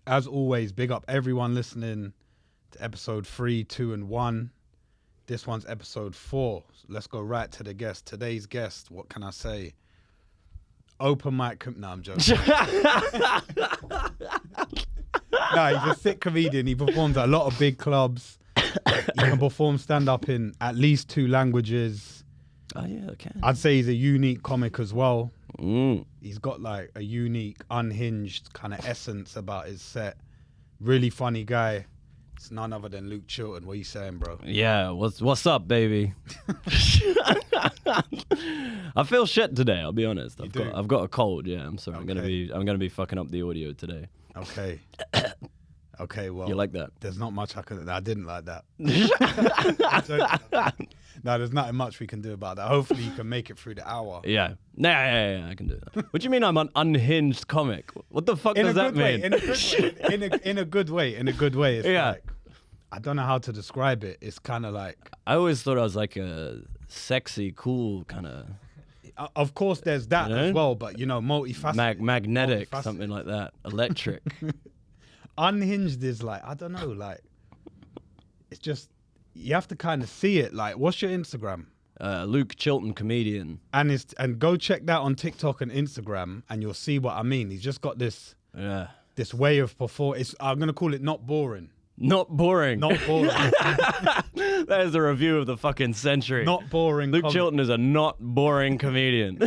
As always, big up everyone listening to episode 3, 2, and 1. This one's episode 4. So let's go right to the guest. Today's guest, what can I say? Open mic. No, I'm joking. No, he's a sick comedian. He performs at a lot of big clubs. He can perform stand-up in at least 2 languages. Oh, yeah, I can. I'd say he's a unique comic as well. Mm. He's got like a unique, unhinged kind of essence about his set. Really funny guy. It's none other than Luke Chilton. What are you saying, bro? Yeah, what's up, baby? I feel shit today. I'll be honest. I've got a cold. Yeah, I'm sorry. Okay. I'm gonna be fucking up the audio today. Okay. Okay, well. You like that? There's not much I didn't like that. No, there's nothing much we can do about that. Hopefully you can make it through the hour. Yeah. Yeah, I can do that. What do you mean I'm an unhinged comic? What the fuck does that mean? In a good way. In a good way. It's like, I don't know how to describe it. It's kind of like... I always thought I was like a sexy, cool kind of... Of course, there's that as well, but, multifaceted. Magnetic, something like that. Electric. Unhinged is like, I don't know, like... It's just... You have to kind of see it. Like, what's your Instagram? Luke Chilton, comedian. And go check that on TikTok and Instagram, and you'll see what I mean. He's just got this way of performing. I'm going to call it not boring. Not boring. Not boring. That is the review of the fucking century. Not boring. Luke Chilton is a not boring comedian.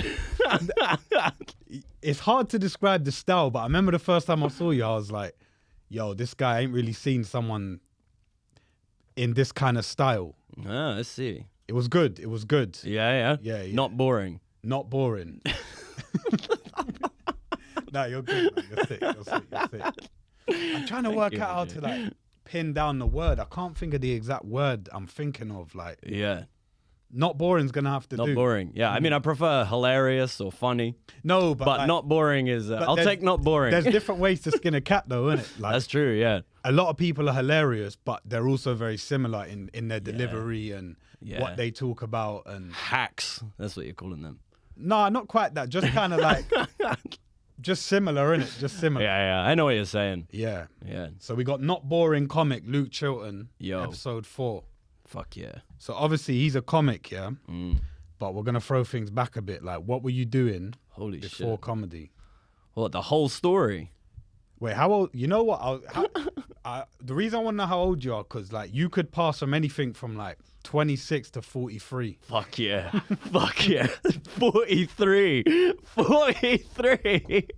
It's hard to describe the style, but I remember the first time I saw you, I was like, yo, this guy ain't really seen someone in this kind of style. Ah, I see. It was good. Yeah. Yeah. Not boring. Not boring. No, you're good, man. You're sick. I'm trying to work out how to like pin down the word. I can't think of the exact word I'm thinking of. Like, yeah. Not boring's gonna have to do. Not boring. Yeah, I mean, I prefer hilarious or funny. No, but like, not boring is... I'll take not boring. There's different ways to skin a cat, though, isn't it? Like, that's true, yeah. A lot of people are hilarious, but they're also very similar in their delivery and what they talk about. And hacks, that's what you're calling them. No, not quite that. Just kind of like... Just similar, innit? Just similar. Yeah, I know what you're saying. Yeah. Yeah. So we got Not Boring comic Luke Chilton, episode 4. Fuck yeah. So obviously he's a comic, yeah? But we're going to throw things back a bit. Like, what were you doing before comedy? What, the whole story? Wait, how old? You know what? The reason I want to know how old you are, because like you could pass from anything from like 26 to 43. Fuck yeah. Fuck yeah. 43. 43.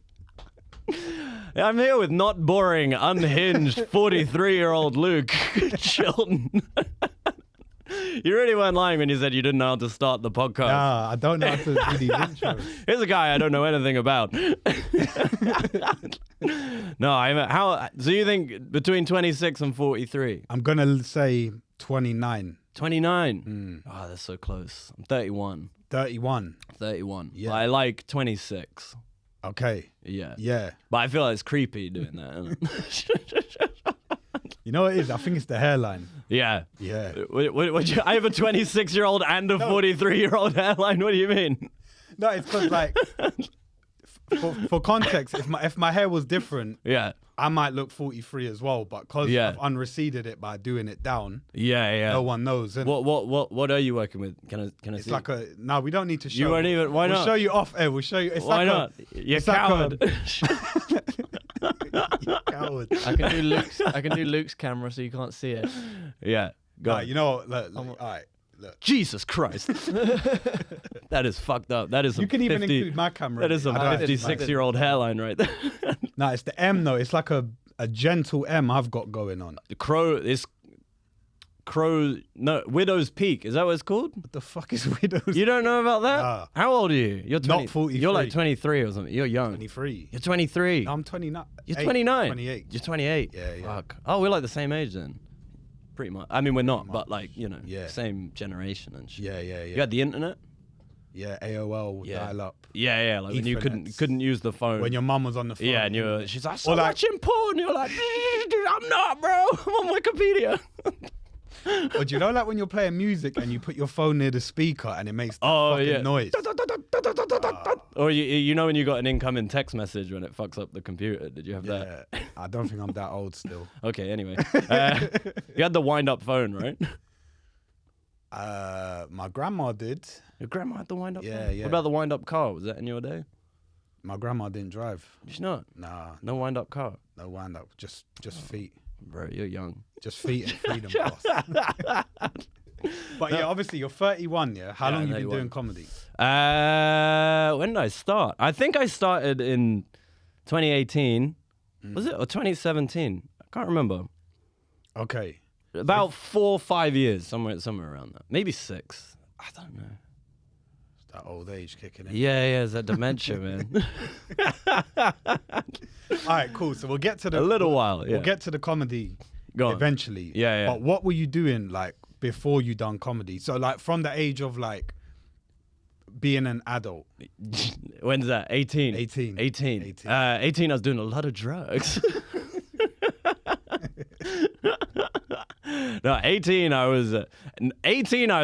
I'm here with not boring, unhinged 43-year-old Luke Chilton. You really weren't lying when you said you didn't know how to start the podcast. Nah, I don't know how to do these intros. Here's a guy I don't know anything about. No, so you think between 26 and 43? I'm going to say 29. 29? Oh, that's so close. I'm 31. 31? 31. Yeah. But I like 26. Okay. Yeah. Yeah. But I feel like it's creepy doing that. You know what it is? I think it's the hairline. Yeah. Yeah. I have a 26-year-old and a 43-year-old hairline. What do you mean? No, it's because like, for context, if my hair was different, I might look 43 as well. But because I've unreceded it by doing it down, no one knows. What are you working with? Can I see? It's like no, we don't need to show. You won't even. Why not? We'll show you off air. We'll show you. It's why not? You're coward. Coward. I can do Luke's camera so you can't see it. Yeah. Go on. You know what? Look, all right. Look. Jesus Christ. That is fucked up. That is you can even include my camera. That is a 56-year-old hairline right there. No, it's the M though. It's like a gentle M I've got going on. The Widow's Peak. Is that what it's called? What the fuck is Widow's? You don't know about that? Nah. How old are you? You're 20, not 43. You're like 23 or something. You're young. 23. You're 23. No, I'm 29. You're 29. 28. You're 28. Yeah. Fuck. Oh, we're like the same age then. Pretty much. I mean, we're not, but like, same generation and shit. Yeah. You had the internet? Yeah, AOL, dial up. Yeah, like when you couldn't use the phone. When your mum was on the phone. Yeah, and she's like, watching porn. You're like, dude, I'm not, bro. I'm on Wikipedia. Or do you know, like when you're playing music and you put your phone near the speaker and it makes that fucking yeah. noise? Or you know when you got an incoming text message when it fucks up the computer? Did you have that? Yeah, I don't think I'm that old still. Okay, anyway. You had the wind-up phone, right? My grandma did. Your grandma had the wind-up phone? Yeah. What about the wind-up car? Was that in your day? My grandma didn't drive. Did she not? Nah, No wind-up car? no wind up. Just feet. Bro, you're young. Just feet and freedom, boss. But yeah, obviously you're 31, yeah? How long you been 31. doing comedy? When did I start? I think I started in 2018. Was it? Or 2017? I can't remember. Okay. About 4 or 5 years, somewhere around that. Maybe 6. I don't know. It's that old age kicking in. Yeah, it's that dementia, man. All right, cool. So we'll get to the... A little while, yeah. We'll get to the comedy Go on. eventually. Yeah. But what were you doing, like, before you done comedy? So, like, from the age of, like, being an adult. When's that? 18. 18. 18. 18, I was doing a lot of drugs. No, 18, I was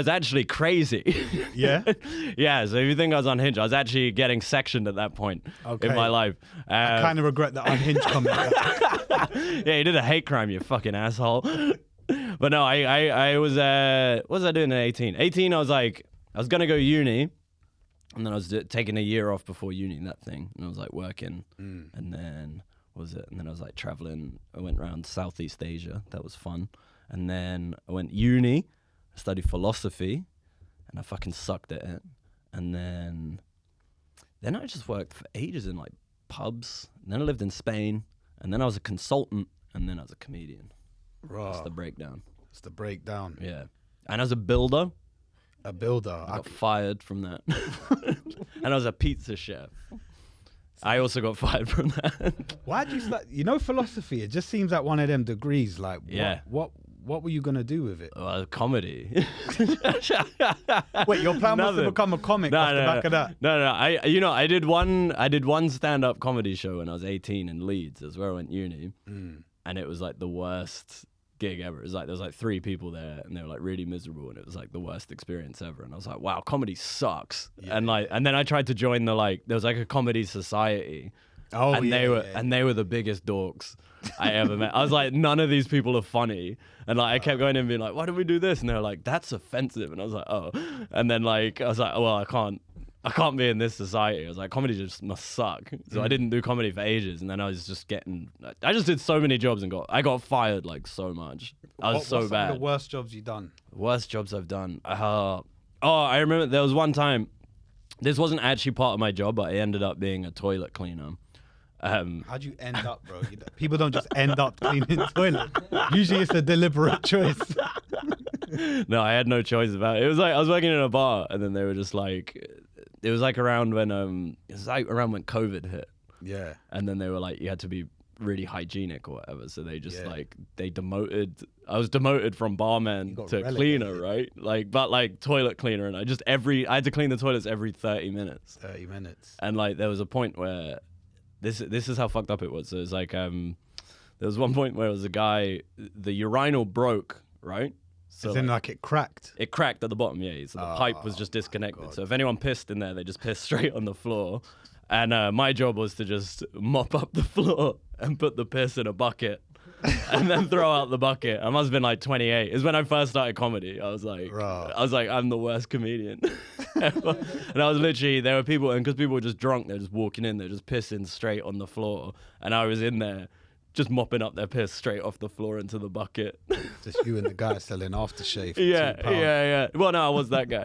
actually crazy. Yeah? Yeah, so if you think I was unhinged, I was actually getting sectioned at that point in my life. I kind of regret the unhinged comment. Yeah, you did a hate crime, you fucking asshole. But no, I was, what was I doing at 18? 18, I was going to go uni. And then I was taking a year off before uni, that thing. And I was like working. And then, what was it? And then I was like traveling. I went around Southeast Asia. That was fun. And then I went uni. I studied philosophy. And I fucking sucked at it. And then I just worked for ages in like pubs. And then I lived in Spain. And then I was a consultant. And then I was a comedian. That's the breakdown. It's the breakdown. Yeah. And as a builder. A builder. I got fired from that. And I was a pizza chef. I also got fired from that. Why'd you start? You know, philosophy, it just seems like one of them degrees. Like, Yeah. what were you going to do with it? Comedy. Wait, your plan was to Nothing. become a comic off the back of that? No. I did one stand-up comedy show when I was 18 in Leeds. That's where I went uni. And it was like the worst gig ever. It was like there was like 3 people there and they were like really miserable and it was like the worst experience ever. And I was like, wow, comedy sucks. Yeah. And then I tried to join there was like a comedy society. Oh, and they were the biggest dorks I ever met. I was like, none of these people are funny. And like I kept going in and being like, why do we do this? And they were like, that's offensive. And I was like, oh. And then like I was like, oh, well, I can't be in this society. I was like, comedy just must suck. So I didn't do comedy for ages. And then I was just I just did so many jobs and I got fired like so much. I was so what's bad. Some of the worst jobs you done? Worst jobs I've done. I remember there was one time, this wasn't actually part of my job, but I ended up being a toilet cleaner. How'd you end up, bro? People don't just end up cleaning toilets. Usually it's a deliberate choice. No, I had no choice about it. It was like I was working in a bar and then they were just like, it was like around when COVID hit. Yeah. And then they were like, you had to be really hygienic or whatever. So they just they demoted. I was demoted from barman to cleaner, right? Like, but like toilet cleaner. And I had to clean the toilets every 30 minutes. 30 minutes. And like, there was a point where this is how fucked up it was. So it was like, there was one point where it was a guy, the urinal broke, right? So As in like it cracked? It cracked at the bottom, yeah. So the pipe was just disconnected. So if anyone pissed in there, they just pissed straight on the floor. And my job was to just mop up the floor and put the piss in a bucket and then throw out the bucket. I must have been like 28. It's when I first started comedy. I was like, I'm the worst comedian ever. And I was literally, there were people, and because people were just drunk, they're just walking in, they're just pissing straight on the floor. And I was in there just mopping up their piss straight off the floor into the bucket. Just you and the guy selling aftershave for £2. Yeah. Well, no, I was that guy.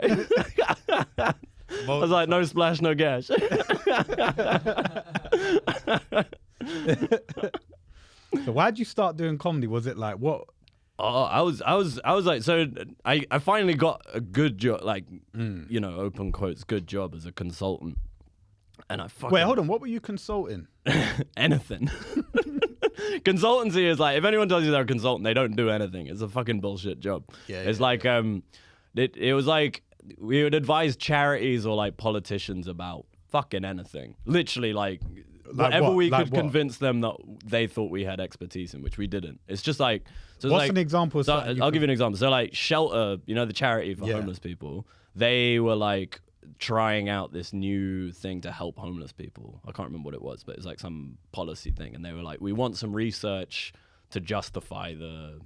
I was like, no splash, no gash. So why'd you start doing comedy? Was it like what? Oh, I was like, so I finally got a good job, like, open quotes, good job as a consultant. And I fucking... Wait, hold on. What were you consulting? Anything. Consultancy is like, if anyone tells you they're a consultant, they don't do anything. It's a fucking bullshit job. It's like, it was like, we would advise charities or like politicians about fucking anything. Literally like whatever what? we Like could what? convince them that they thought we had expertise in, which we didn't. It's just like, so it's What's like, an example of so something you I'll could- give you an example. So like Shelter, you know, the charity for Yeah. homeless people, they were like trying out this new thing to help homeless people. I can't remember what it was, but it was like some policy thing. And they were like, we want some research to justify the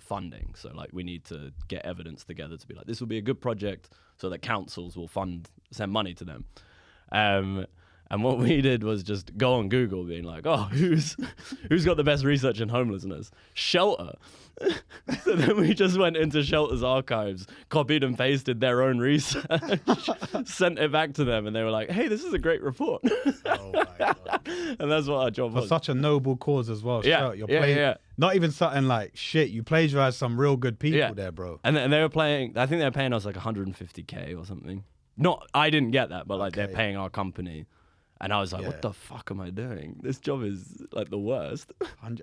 funding. So like we need to get evidence together to be like, this will be a good project so that councils will send money to them. And what we did was just go on Google being like, oh, who's got the best research in homelessness? Shelter. So then we just went into Shelter's archives, copied and pasted their own research, sent it back to them, and they were like, hey, this is a great report. Oh my God. And that's what our job For was. such a noble cause as well. Yeah, Shout, you're yeah, playing, yeah. Not even something like shit. You plagiarized some real good people Yeah. there, bro. And they were playing, I think they were paying us like 150K or something. Not, I didn't get that, but like they're Okay. paying our company. And I was like, Yeah. what the fuck am I doing? This job is like the worst. That's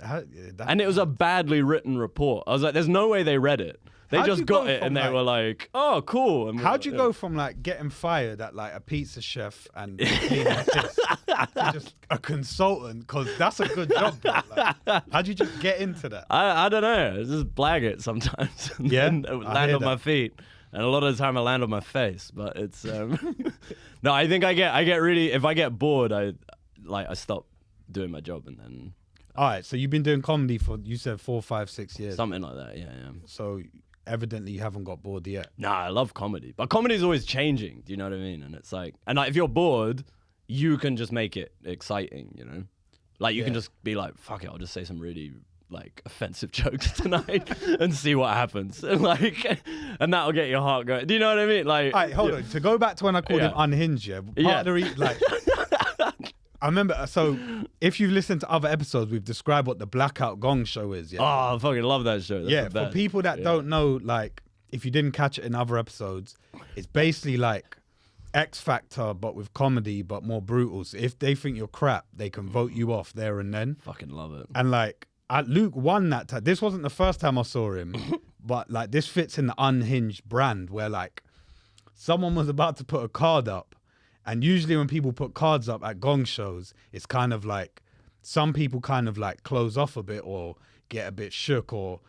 And it was a badly written report. I was like, there's no way they read it. They How'd just you go got it from, and they like- were like, oh, cool. And we How'd were you like, go from like getting fired at like a pizza chef and cleaning piss to just a consultant? Because that's a good job, bro. Like, how'd you just get into that? I don't know. I just blag it sometimes. And Yeah? then I land hear on my that. feet. And a lot of the time I land on my face. But it's no, I think I get really, if I get bored, I stop doing my job and then All right, so you've been doing comedy for, you said 4, 5, 6 years. something like that. Yeah. So evidently you haven't got bored yet. Nah, I love comedy. But comedy is always changing. Do you know what I mean? And it's like, and like, if you're bored, you can just make it exciting, you know? Like you can Yeah. just be like, fuck it, I'll just say some really like offensive jokes tonight and see what happens. And like, and that'll get your heart going. Do you know what I mean? Like, All right, hold on. To go back to when I called him Yeah. unhinged, yeah. Part Yeah. of the like, I remember. So if you've listened to other episodes, we've described what the Blackout Gong Show is. Yeah. oh, I fucking love that show. That's yeah. the For best. people that Yeah. don't know, like, if you didn't catch it in other episodes, it's basically like X Factor, but with comedy, but more brutal. So if they think you're crap, they can vote you off there and then. Fucking love it. And like, Luke won that time. This wasn't the first time I saw him, but like this fits in the unhinged brand where like someone was about to put a card up. And usually when people put cards up at gong shows, it's kind of like some people kind of like close off a bit or get a bit shook or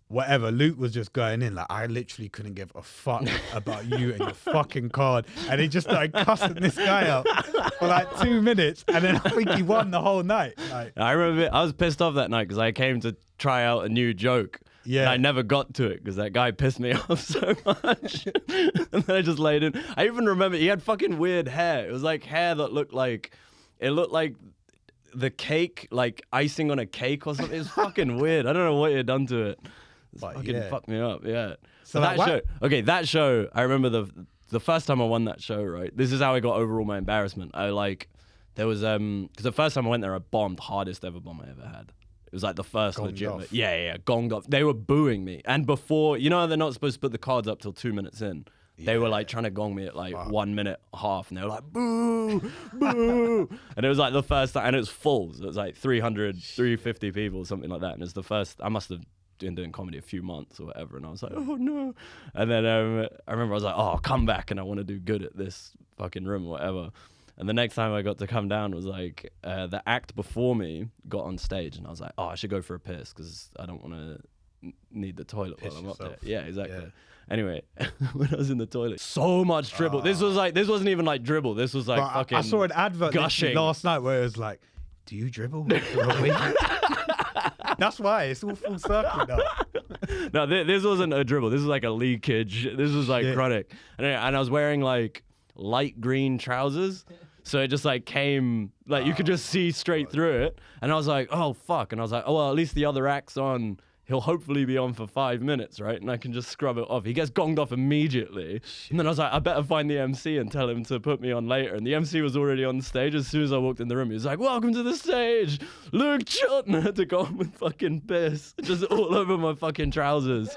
whatever. Luke was just going in like, I literally couldn't give a fuck about you and your fucking card. And he just started cussing this guy out for like 2 minutes. And then I think he won the whole night. Like, I remember I was pissed off that night because I came to try out a new joke. Yeah. And I never got to it because that guy pissed me off so much. And then I just laid in. I even remember he had fucking weird hair. It was like hair that looked like the cake, like icing on a cake or something. It's fucking weird. I don't know what he had done to it. It's But fucking yeah. fucked me up. Yeah. So So that like, show. Okay, that show. I remember the first time I won that show. Right. This is how I got over all my embarrassment. There was because the first time I went there, I bombed, hardest ever bomb I ever had. It was like the first Gonged legitimate. off. Yeah, gonged off. They were booing me. And before, you know, they're not supposed to put the cards up till 2 minutes in. They were like trying to gong me at like 1 minute half. And they were like, boo, boo. And it was like the first time. And it was full. So it was like 300, 350 people, something like that. And it's the first, I must have been doing comedy a few months or whatever. And I was like, oh no. And then I remember I was like, oh, I'll come back and I want to do good at this fucking room or whatever. And the next time I got to come down was like the act before me got on stage and I was like, oh, I should go for a piss because I don't want to need the toilet Piss while I'm up there. yourself. Yeah, exactly. Yeah. Anyway, when I was in the toilet, so much dribble. This wasn't even like dribble. This was like but fucking I saw an advert literally gushing. last night where it was like, do you dribble? That's why it's all full circle now. No, this wasn't a dribble. This was like a leakage. This was like Shit. chronic. And I was wearing like light green trousers. So it just like came, like you could just see straight through it. And I was like, oh, fuck. And I was like, oh, well, at least the other act's on. He'll hopefully be on for 5 minutes, right? And I can just scrub it off. He gets gonged off immediately. And then I was like, I better find the MC and tell him to put me on later. And the MC was already on the stage. As soon as I walked in the room, he was like, welcome to the stage, Luke Chilton. I had to go on with fucking piss just all over my fucking trousers.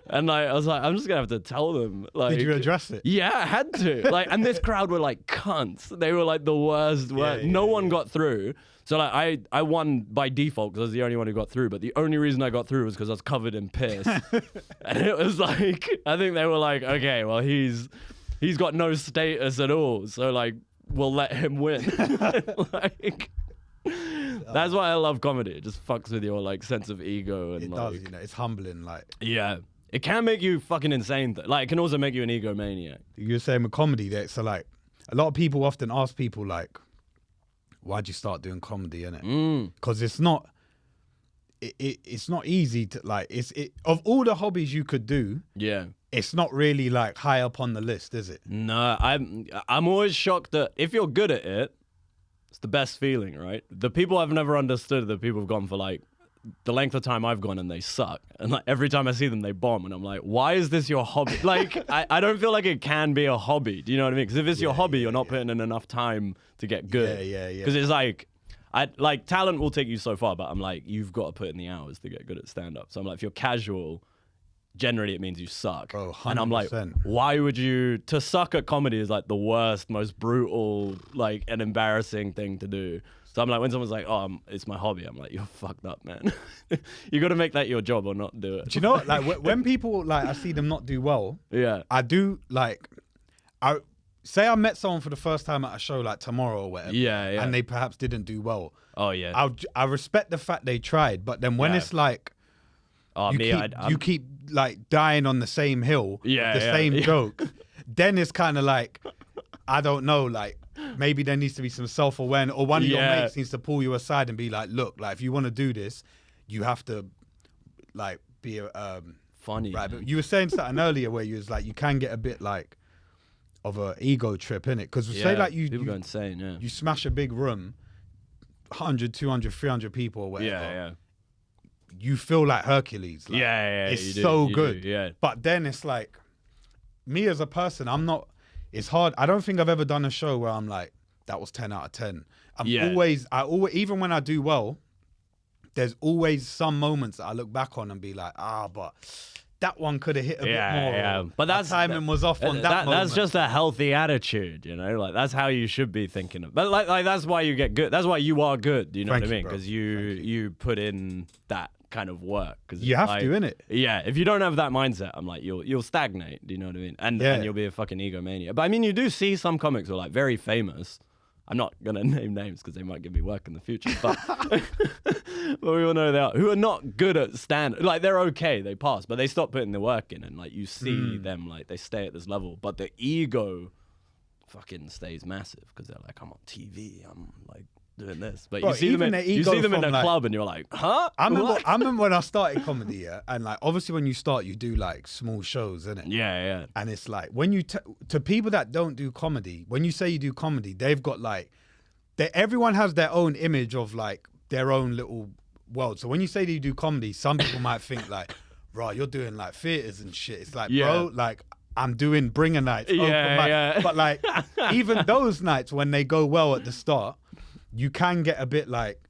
And like, I was like, I'm just gonna have to tell them. Like, Did you address it? yeah, I had to. Like, and this crowd were like cunts. They were like the worst. No one got through. So like, I won by default because I was the only one who got through. But the only reason I got through was because I was covered in piss. And it was like, I think they were like, okay, well he's got no status at all. So like, will let him win. Like, that's why I love comedy. It just fucks with your like sense of ego and It like, does, you know. It's humbling. Like yeah, it can make you fucking insane. Like, it can also make you an egomaniac. you were saying with comedy, that so like a lot of people often ask people like, "Why'd you start doing comedy?" Innit? Because it's not. It's not easy to like. Of all the hobbies you could do. Yeah. It's not really like high up on the list, is it? No, I'm always shocked that if you're good at it, it's the best feeling, right? The people I've never understood, the people have gone for like the length of time I've gone and they suck. And like every time I see them, they bomb. And I'm like, why is this your hobby? Like, I don't feel like it can be a hobby. Do you know what I mean? Because if it's your hobby, you're not putting in enough time to get good. Yeah. Because it's like, talent will take you so far, but I'm like, you've got to put in the hours to get good at stand-up. So I'm like, if you're casual, generally it means you suck. Bro, and I'm like, why would you, to suck at comedy is like the worst, most brutal, like an embarrassing thing to do. So I'm like, when someone's like, oh, it's my hobby, I'm like, you're fucked up, man. You got to make that your job or not do it. Do you know what? Like when people like, I see them not do well. Yeah. I do like, say I met someone for the first time at a show like tomorrow or whatever. Yeah. And they perhaps didn't do well. Oh yeah. I respect the fact they tried, but then when it's like, you keep like dying on the same hill, same joke, then it's kind of like, I don't know, like maybe there needs to be some self-awareness, or one of your mates needs to pull you aside and be like, look, like if you want to do this, you have to like be funny. Right, but you were saying something earlier where you was like, you can get a bit like of a ego trip, innit? Because say like people go insane, yeah. You smash a big room, 100, 200, 300 people or whatever. Yeah. You feel like Hercules. Like, it's so good. Yeah. But then it's like, me as a person, it's hard. I don't think I've ever done a show where I'm like, that was 10 out of 10. I always, even when I do well, there's always some moments that I look back on and be like, but that one could have hit a bit more. Yeah. But that's timing was off on that moment. That's just a healthy attitude, you know? Like, that's how you should be thinking of. But like that's why you get good. That's why you are good, you know what I mean? Because you put in that kind of work. Cause you have to, innit? Yeah, if you don't have that mindset, I'm like, you'll stagnate, do you know what I mean? And you'll be a fucking egomaniac. But I mean, you do see some comics who are like very famous. I'm not going to name names because they might give me work in the future, but we all know they are, who are not good at stand. Like, they're okay, they pass, but they stop putting the work in, and like you see them, like they stay at this level, but the ego fucking stays massive because they're like, I'm on TV, I'm like doing this. But you see them in a club and you're like, huh? I remember when I started comedy, and like obviously when you start, you do like small shows, innit? Yeah. And it's like when you to people that don't do comedy, when you say you do comedy, they've got like everyone has their own image of like their own little world. So when you say that you do comedy, some people might think like, right, you're doing like theaters and shit. It's like, bro, like I'm doing bringer nights, but like even those nights when they go well at the start, you can get a bit like,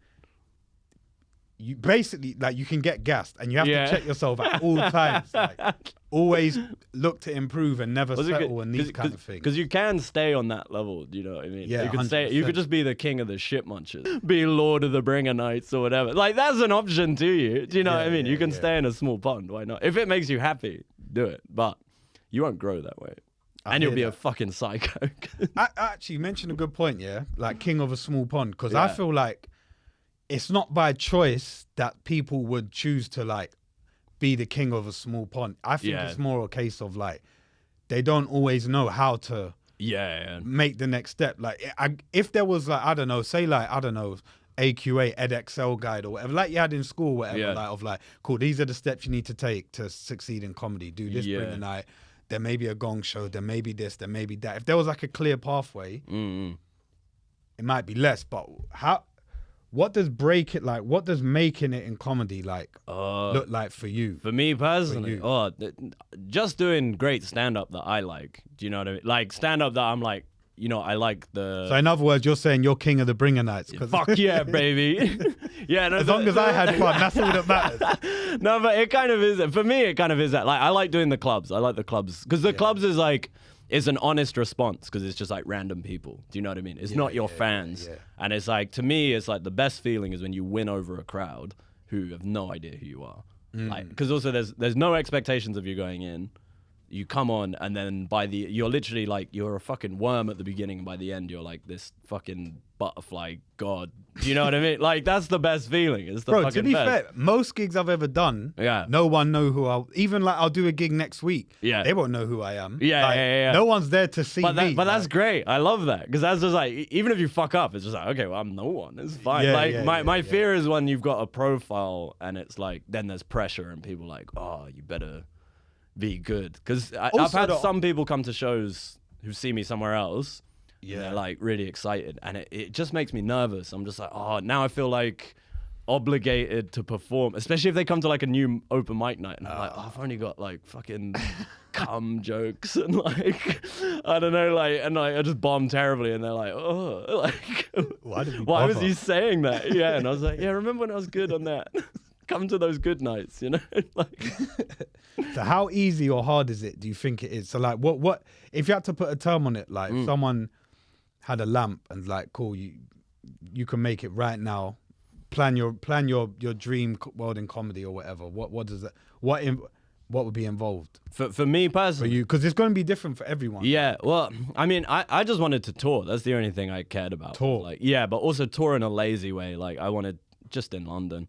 you basically like you can get gassed, and you have to check yourself at all times. Like, always look to improve and never settle and these kind of things. Because you can stay on that level, do you know what I mean? Yeah, you can 100%. You could just be the king of the shit munchers, be Lord of the Bringer Nights or whatever. Like, that's an option to you. Do you know what I mean? You can stay in a small pond. Why not? If it makes you happy, do it. But you won't grow that way. And you'll be a fucking psycho. I actually mentioned a good point, like king of a small pond, because I feel like it's not by choice that people would choose to like be the king of a small pond. I think it's more a case of like they don't always know how to make the next step. Like if there was like, I don't know, say like, I don't know, AQA, EdXL guide or whatever, like you had in school, whatever, like of like, cool, these are the steps you need to take to succeed in comedy. Do this, bring the night. There may be a gong show, there may be this, there may be that. If there was like a clear pathway, it might be less. But what does what does making it in comedy like look like for you? For me personally, just doing great stand-up that I like. Do you know what I mean? Like stand-up that I'm like, you know, I like the... So in other words, you're saying you're king of the bringer nights. Fuck yeah, baby. No, as long as I had fun, that's all that matters. No, but it kind of is. For me, it kind of is that. Like, I like doing the clubs. I like the clubs. Because the clubs is like... It's an honest response because it's just like random people. Do you know what I mean? It's not your fans. And it's like, to me, it's like the best feeling is when you win over a crowd who have no idea who you are. Like, because also there's no expectations of you going in. you come on, and then you're literally like, you're a fucking worm at the beginning, and by the end you're like this fucking butterfly god. Do you know what I mean? Like, that's the best feeling. It's the Bro, fucking to be best. fair, most gigs I've ever done, Yeah. no one know who even like I'll do a gig next week. Yeah. They won't know who I am. Yeah, Like, yeah. No one's there to see me. But that's like, great. I love that, because that's just like, even if you fuck up, it's just like, okay, well, I'm no one. It's fine. Yeah, like, yeah, my yeah. fear is when you've got a profile and it's like, then there's pressure and people like, oh, you better be good. Because I've Also, had some people come to shows who see me somewhere else. Yeah. And they're like really excited, and it just makes me nervous. I'm just like, oh, now I feel like obligated to perform, especially if they come to like a new open mic night, and I'm like, oh, I've only got like fucking cum jokes and like, I don't know, like, and like I just bomb terribly, and they're like, oh, like, Why did we why was bother? he saying that? Yeah, and I was like, yeah, remember when I was good on that? Come to those good nights, you know? Like, So how easy or hard is it, do you think it is? So like what if you had to put a term on it, like if someone had a lamp and like, cool, you can make it right now, plan your dream world in comedy or whatever, what does that, what would be involved for me for personally, you? Because it's going to be different for everyone. yeah, well, I mean, I just wanted to tour. That's the only thing I cared about. Tour. Like, yeah, but also tour in a lazy way. Like, I wanted just in London.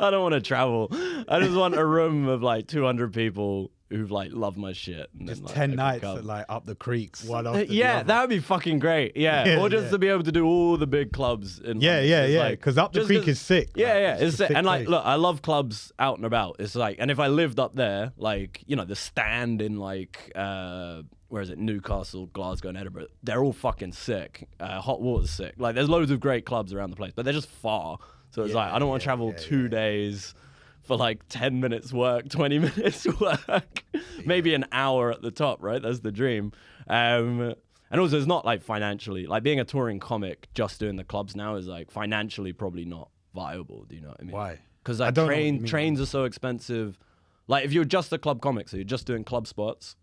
I don't want to travel. I just want a room of like 200 people who like love my shit. And Just then, like, 10 I can nights come. at like up the creek, one after the Yeah, other. that would be fucking great. Yeah, Yeah, or just yeah. to be able to do all the big clubs in Yeah, London. yeah, It's yeah. like- Because up the just creek 'cause- is sick. Yeah, like, yeah, it's a sick. sick And like, place. look, I love clubs out and about. It's like, and if I lived up there, like, you know, the Stand in like, where is it, Newcastle, Glasgow, and Edinburgh, they're all fucking sick. Hot Water's sick. Like, there's loads of great clubs around the place, but they're just far. So it's like, I don't want to travel 2 days for like 10 minutes work, 20 minutes work, maybe an hour at the top, right? That's the dream. And also, it's not like financially, like being a touring comic, just doing the clubs now is like financially probably not viable. Do you know what I mean? Why? Because I like don't know what you mean. trains are so expensive. Like if you're just a club comic, so you're just doing club spots,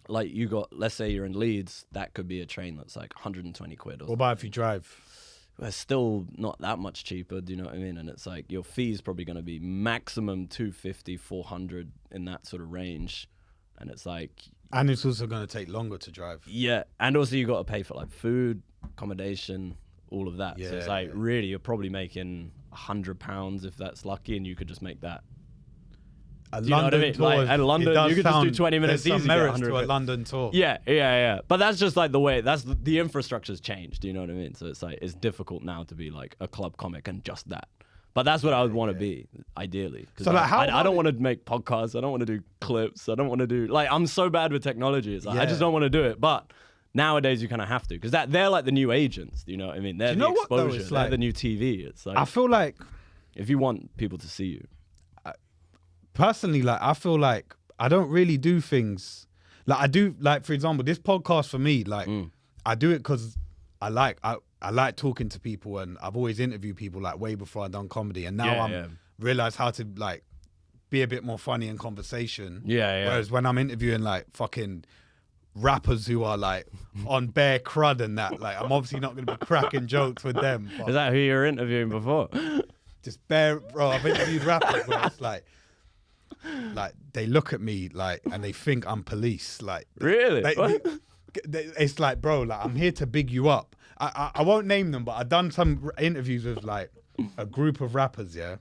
like you got, let's say you're in Leeds, that could be a train that's like 120 quid or What about if you drive? it's still not that much cheaper, do you know what I mean? And it's like your fee's probably going to be maximum 250, 400 in that sort of range. And it's like, And it's also going to take longer to drive. yeah. And also you got to pay for like food, accommodation, all of that. So it's Yeah, like, yeah. really, you're probably making £100 if that's lucky, and you could just make that. A Do you know what I mean? Like, at London, you could just do 20 minutes there's easy, some get merits to 100 a quid. London tour. Yeah. But that's just like the way, that's the infrastructure's changed, do you know what I mean? So it's like, it's difficult now to be like a club comic and just that. But that's what I would want to be, ideally. 'Cause So, like, how I hard don't want to make podcasts. I don't want to do clips. I don't want to do, like, I'm so bad with technology. It's like, I just Yeah. don't want to do it. But nowadays you kind of have to, because they're like the new agents, do you know what I mean? They're you the know what, though? exposure. It's They're like- the new TV. It's like, I feel like, if you want people to see you. personally, like, I feel like I don't really do things. Like, I do, like, for example, this podcast for me, like, I do it because I like talking to people, and I've always interviewed people, like, way before I done comedy. And now realize how to, like, be a bit more funny in conversation. Yeah. Whereas when I'm interviewing, like, fucking rappers who are, like, on bare crud and that, like, I'm obviously not going to be cracking jokes with them. But Is that who you were interviewing before? just bare, bro, I've interviewed rappers where it's like they look at me like, and they think I'm police. Like, Really? it's like, bro, like, I'm here to big you up. I won't name them, but I've done some interviews with like a group of rappers, yeah,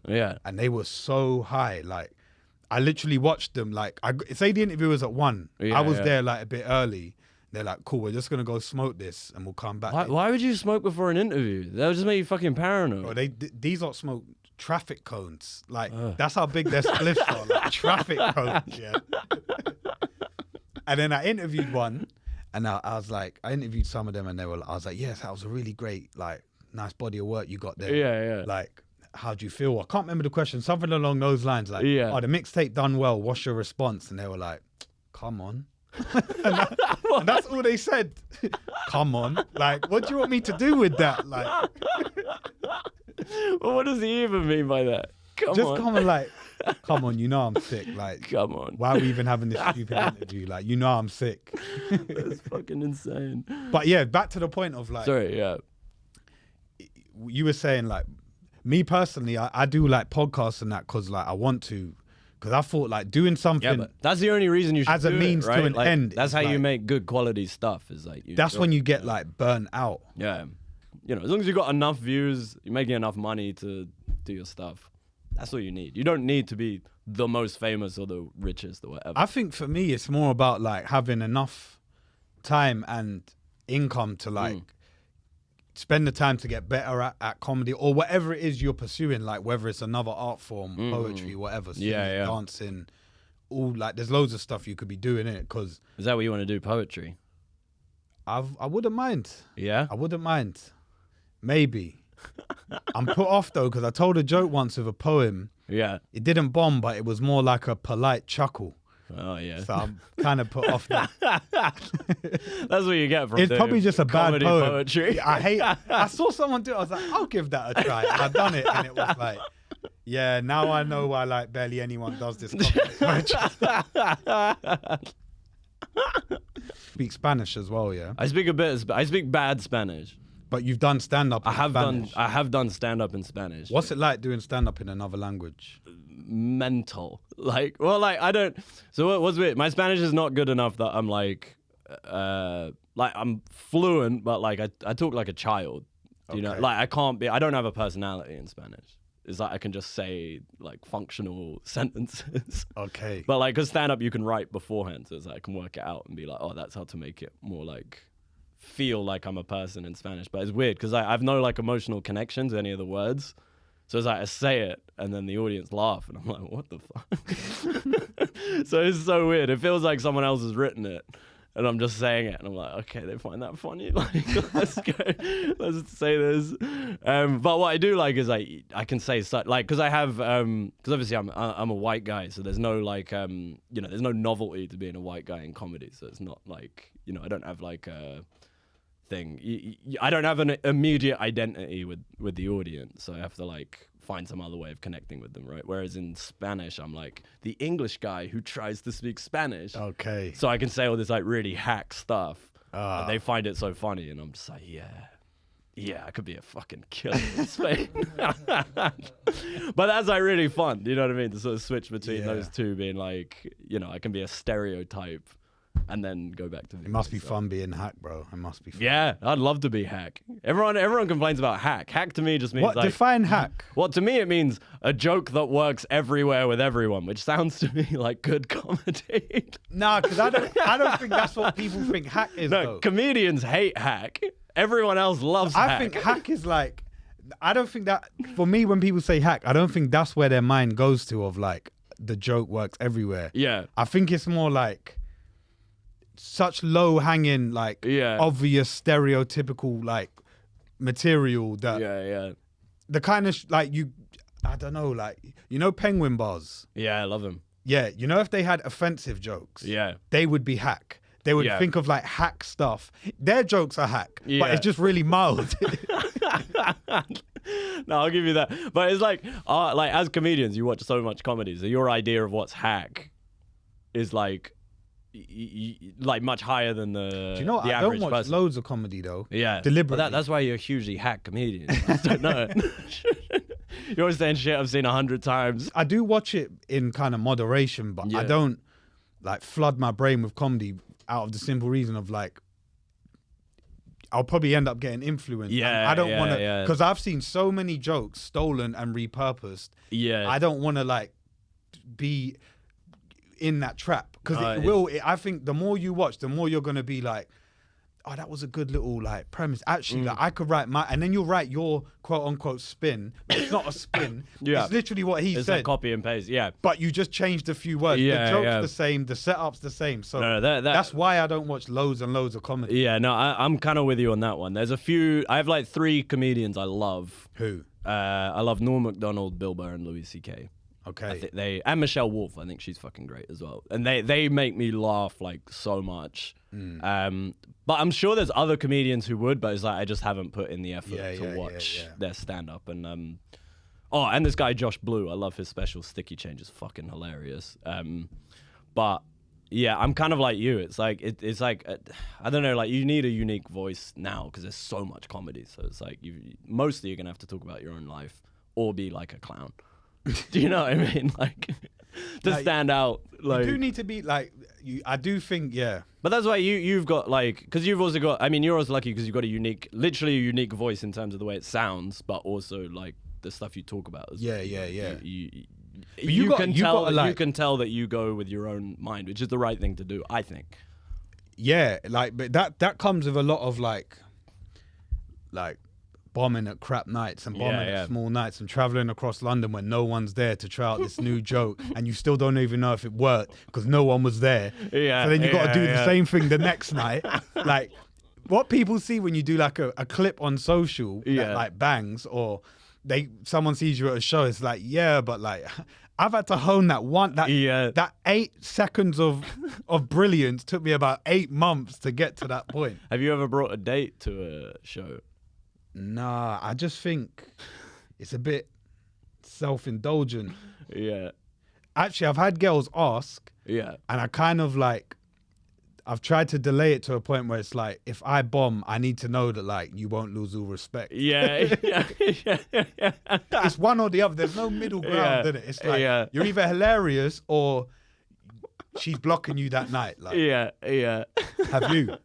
and they were so high. Like, I literally watched them. Like, say the interview was at 1. I was there like a bit early. They're like, cool, we're just gonna go smoke this and we'll come back. Why would you smoke before an interview? That would just make you fucking paranoid. Bro, these lot smoke traffic cones. Like, that's how big their spliffs are. Like, traffic cones, yeah. And then I interviewed one, and I was like, I interviewed some of them, and I was like, yes, that was a really great, like, nice body of work you got there. Yeah. Like, how do you feel? I can't remember the question. Something along those lines. Like, Yeah. oh, the mixtape done well. What's your response? And they were like, come on. and that's all they said. Come on. Like, what do you want me to do with that? Like, Well, what does he even mean by that? Come just on. come and like, come on, you know I'm sick. Like, Come on. why are we even having this stupid interview? Like, you know I'm sick. That's fucking insane. But yeah, back to the point of like, Sorry, yeah. you were saying, like, me personally, I do like podcasts and that because like I want to, Because I thought like doing something. Yeah, but that's the only reason you should as a do means it, right? to an Like, end. That's is how you like- make good quality stuff. Is like That's when you get like burnt out. Yeah, you know, as long as you got enough views, you're making enough money to do your stuff. That's all you need. You don't need to be the most famous or the richest or whatever. I think for me, it's more about like having enough time and income to like spend the time to get better at comedy or whatever it is you're pursuing. Like whether it's another art form, poetry, whatever, singing, Yeah. dancing, all like there's loads of stuff you could be doing in it. Because Is that what you want to do? Poetry? I wouldn't mind. Yeah. I wouldn't mind. Maybe. I'm put off though because I told a joke once with a poem. Yeah. It didn't bomb, but it was more like a polite chuckle. Oh yeah. So I'm kind of put off now. That's what you get from. It's doing probably just a bad comedy poem. poetry. I saw someone do it. I was like, I'll give that a try. And I done it, and it was like, yeah. Now I know why like barely anyone does this comedy poetry. Speak Spanish as well, yeah. I speak a bit. I speak bad Spanish. But you've done stand up. I have done stand up in Spanish. What's it like doing stand up in another language? Mental. Like, well, like I don't. So what's weird? My Spanish is not good enough that I'm like I'm fluent, but like I talk like a child. You know, Okay. like I can't be. I don't have a personality in Spanish. It's like I can just say like functional sentences. Okay. But like, cause stand up you can write beforehand, so it's like I can work it out and be like, oh, that's how to make it more like feel like I'm a person in Spanish. But it's weird because I've no like emotional connection to any of the words. So it's like I say it and then the audience laugh and I'm like, what the fuck? So it's so weird. It feels like someone else has written it and I'm just saying it and I'm like, okay, they find that funny. Like, let's go, let's say this. But what I do like is I can say such like, cause I have, cause obviously I'm a white guy. So there's no like, there's no novelty to being a white guy in comedy. So it's not like, I don't have like a thing. I don't have an immediate identity with the audience. So I have to like find some other way of connecting with them, right? Whereas in Spanish, I'm like the English guy who tries to speak Spanish. Okay. So I can say all this like really hack stuff. And they find it so funny. And I'm just like, yeah, I could be a fucking killer in Spain. But that's like really fun. You know what I mean? To sort of switch between those two being like, I can be a stereotype and then go back to the It must be fun being hack, bro. It must be fun. Yeah, I'd love to be hack. Everyone complains about hack. Hack to me just means What? like Define hack. well, to me it means a joke that works everywhere with everyone, which sounds to me like good comedy. Nah, because I don't think that's what people think hack is, No, though. comedians hate hack. Everyone else loves hack. I think hack is like, I don't think that, for me, when people say hack, I don't think that's where their mind goes to of like, the joke works everywhere. Yeah. I think it's more like such low hanging, like obvious stereotypical like material that Yeah. the kind of I don't know, like, penguin bars. Yeah, I love them. Yeah, if they had offensive jokes, Yeah. they would be hack. They would think of like hack stuff. Their jokes are hack, but Yeah. it's just really mild. No, I'll give you that. But it's like as comedians, you watch so much comedy, so your idea of what's hack is like like much higher than the Do you know what? the I don't average watch person. loads of comedy though. Yeah, deliberately. But that's why you're a hugely hack comedian. I just don't know it. You're always saying shit I've seen 100 times. I do watch it in kind of moderation, but I don't like flood my brain with comedy out of the simple reason of like, I'll probably end up getting influenced. Yeah, I don't want to, yeah. because I've seen so many jokes stolen and repurposed. Yeah. I don't want to like be in that trap because I think the more you watch, the more you're going to be like, oh, that was a good little like premise. Actually, like I could write and then you'll write your quote unquote spin. But it's not a spin. Yeah. It's literally what he It's said. like copy and paste. Yeah. But you just changed a few words. Yeah, the joke's yeah. the same. The setup's the same. So No, that's why I don't watch loads and loads of comedy. Yeah, no, I'm kind of with you on that one. There's a few. I have like 3 comedians I love. Who? I love Norm Macdonald, Bill Burr, and Louis C.K. Okay. And Michelle Wolf. I think she's fucking great as well. And they make me laugh like so much. But I'm sure there's other comedians who would, but it's like I just haven't put in the effort to watch their stand up. And and this guy Josh Blue. I love his special. Sticky Change is fucking hilarious. But yeah, I'm kind of like you. It's like it's like I don't know. Like you need a unique voice now because there's so much comedy. So it's like mostly you're gonna have to talk about your own life or be like a clown. Do you know what I mean? Like, to Like, stand out. Like, you do need to be like, I do think, yeah. but that's why you've got like, because you've also got. I mean, you're also lucky because you've got literally a unique voice in terms of the way it sounds, but also like the stuff you talk about. Yeah. You can tell that you go with your own mind, which is the right thing to do, I think. Yeah, like, but that comes with a lot of like bombing at crap nights and bombing at small nights and traveling across London when no one's there to try out this new joke and you still don't even know if it worked because no one was there. Yeah. So then you got to do the same thing the next night. Like what people see when you do like a clip on social that like bangs or someone sees you at a show, it's like, yeah, but like I've had to hone that 8 seconds of brilliance took me about 8 months to get to that point. Have you ever brought a date to a show? Nah, I just think it's a bit self-indulgent. Yeah. Actually, I've had girls ask. Yeah. And I kind of like, I've tried to delay it to a point where it's like, if I bomb, I need to know that like you won't lose all respect. Yeah. It's one or the other. There's no middle ground, in it? It's like you're either hilarious or she's blocking you that night. Like, yeah. Have you?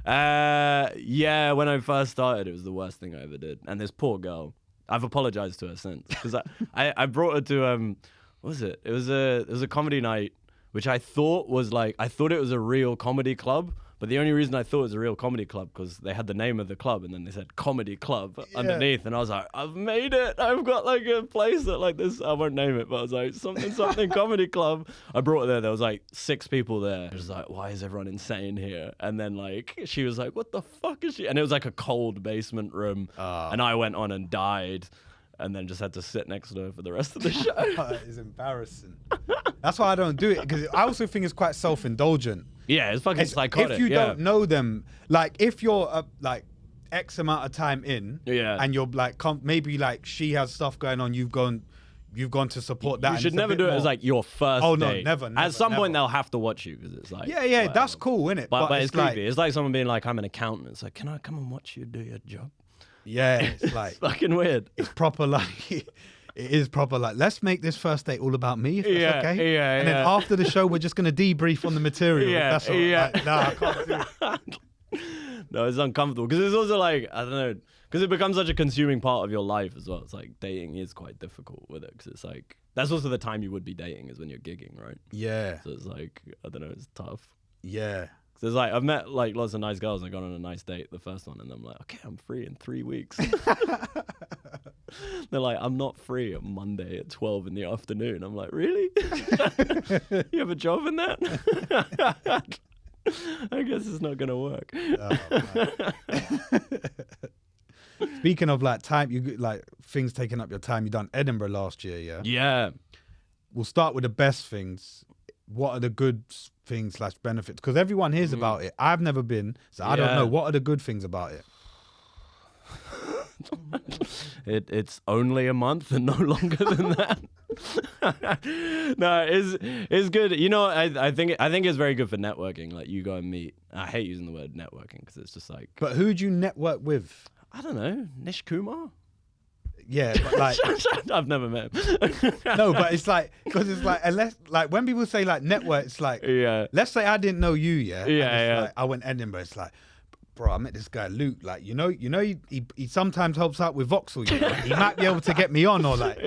Yeah, when I first started, it was the worst thing I ever did. And this poor girl, I've apologized to her since because I brought her to what was it? It was a comedy night, which I thought it was a real comedy club. But the only reason I thought it was a real comedy club because they had the name of the club and then they said comedy club underneath, and I was like, I've made it. I've got like a place that like this. I won't name it, but I was like something comedy club. I brought her there. There was like 6 people there. I was like, why is everyone insane here? And then like she was like, what the fuck is she? And it was like a cold basement room, and I went on and died. And then just had to sit next to her for the rest of the show. That is embarrassing. That's why I don't do it, because I also think it's quite self-indulgent. Yeah, it's fucking psychotic. If you don't know them, like if you're like X amount of time in, and you're like maybe like she has stuff going on, you've gone to support that. You should never do it as like your first date. No, never. At some point they'll have to watch you because it's like that's cool, isn't it? But it's creepy. It's like someone being like, I'm an accountant. It's like, can I come and watch you do your job? Yeah, it's like it's fucking weird. It's proper like it is proper like, let's make this first date all about me if that's okay. And then after the show we're just gonna debrief on the material. If that's all right. Like, nah, I can't do it. No, it's uncomfortable because it's also like, I don't know, because it becomes such a consuming part of your life as well. It's like dating is quite difficult with it because it's like that's also the time you would be dating is when you're gigging, right? Yeah. So it's like, I don't know, it's tough. Yeah. So it's like I've met like lots of nice girls and I got on a nice date the first one and I'm like, okay, I'm free in 3 weeks. They're like, I'm not free on Monday at 12 in the afternoon. I'm like, really? You have a job in that? I guess it's not gonna work. Speaking of like time, you like things taking up your time. You done Edinburgh last year, yeah? Yeah. We'll start with the best things. What are the good things / benefits? Because everyone hears about it. I've never been, so I don't know. What are the good things about it? It's only a month and no longer than that. No, it's good. You know, I think it's very good for networking. Like you go and meet. I hate using the word networking because it's just like. But who do you network with? I don't know, Nish Kumar. Yeah, but like I've never met him. No, but it's like because it's like unless like when people say like network, it's like let's say I didn't know you, like, I went Edinburgh. It's like, bro, I met this guy Luke. Like you know, he sometimes helps out with Vauxhall. You know? He might be able to get me on or like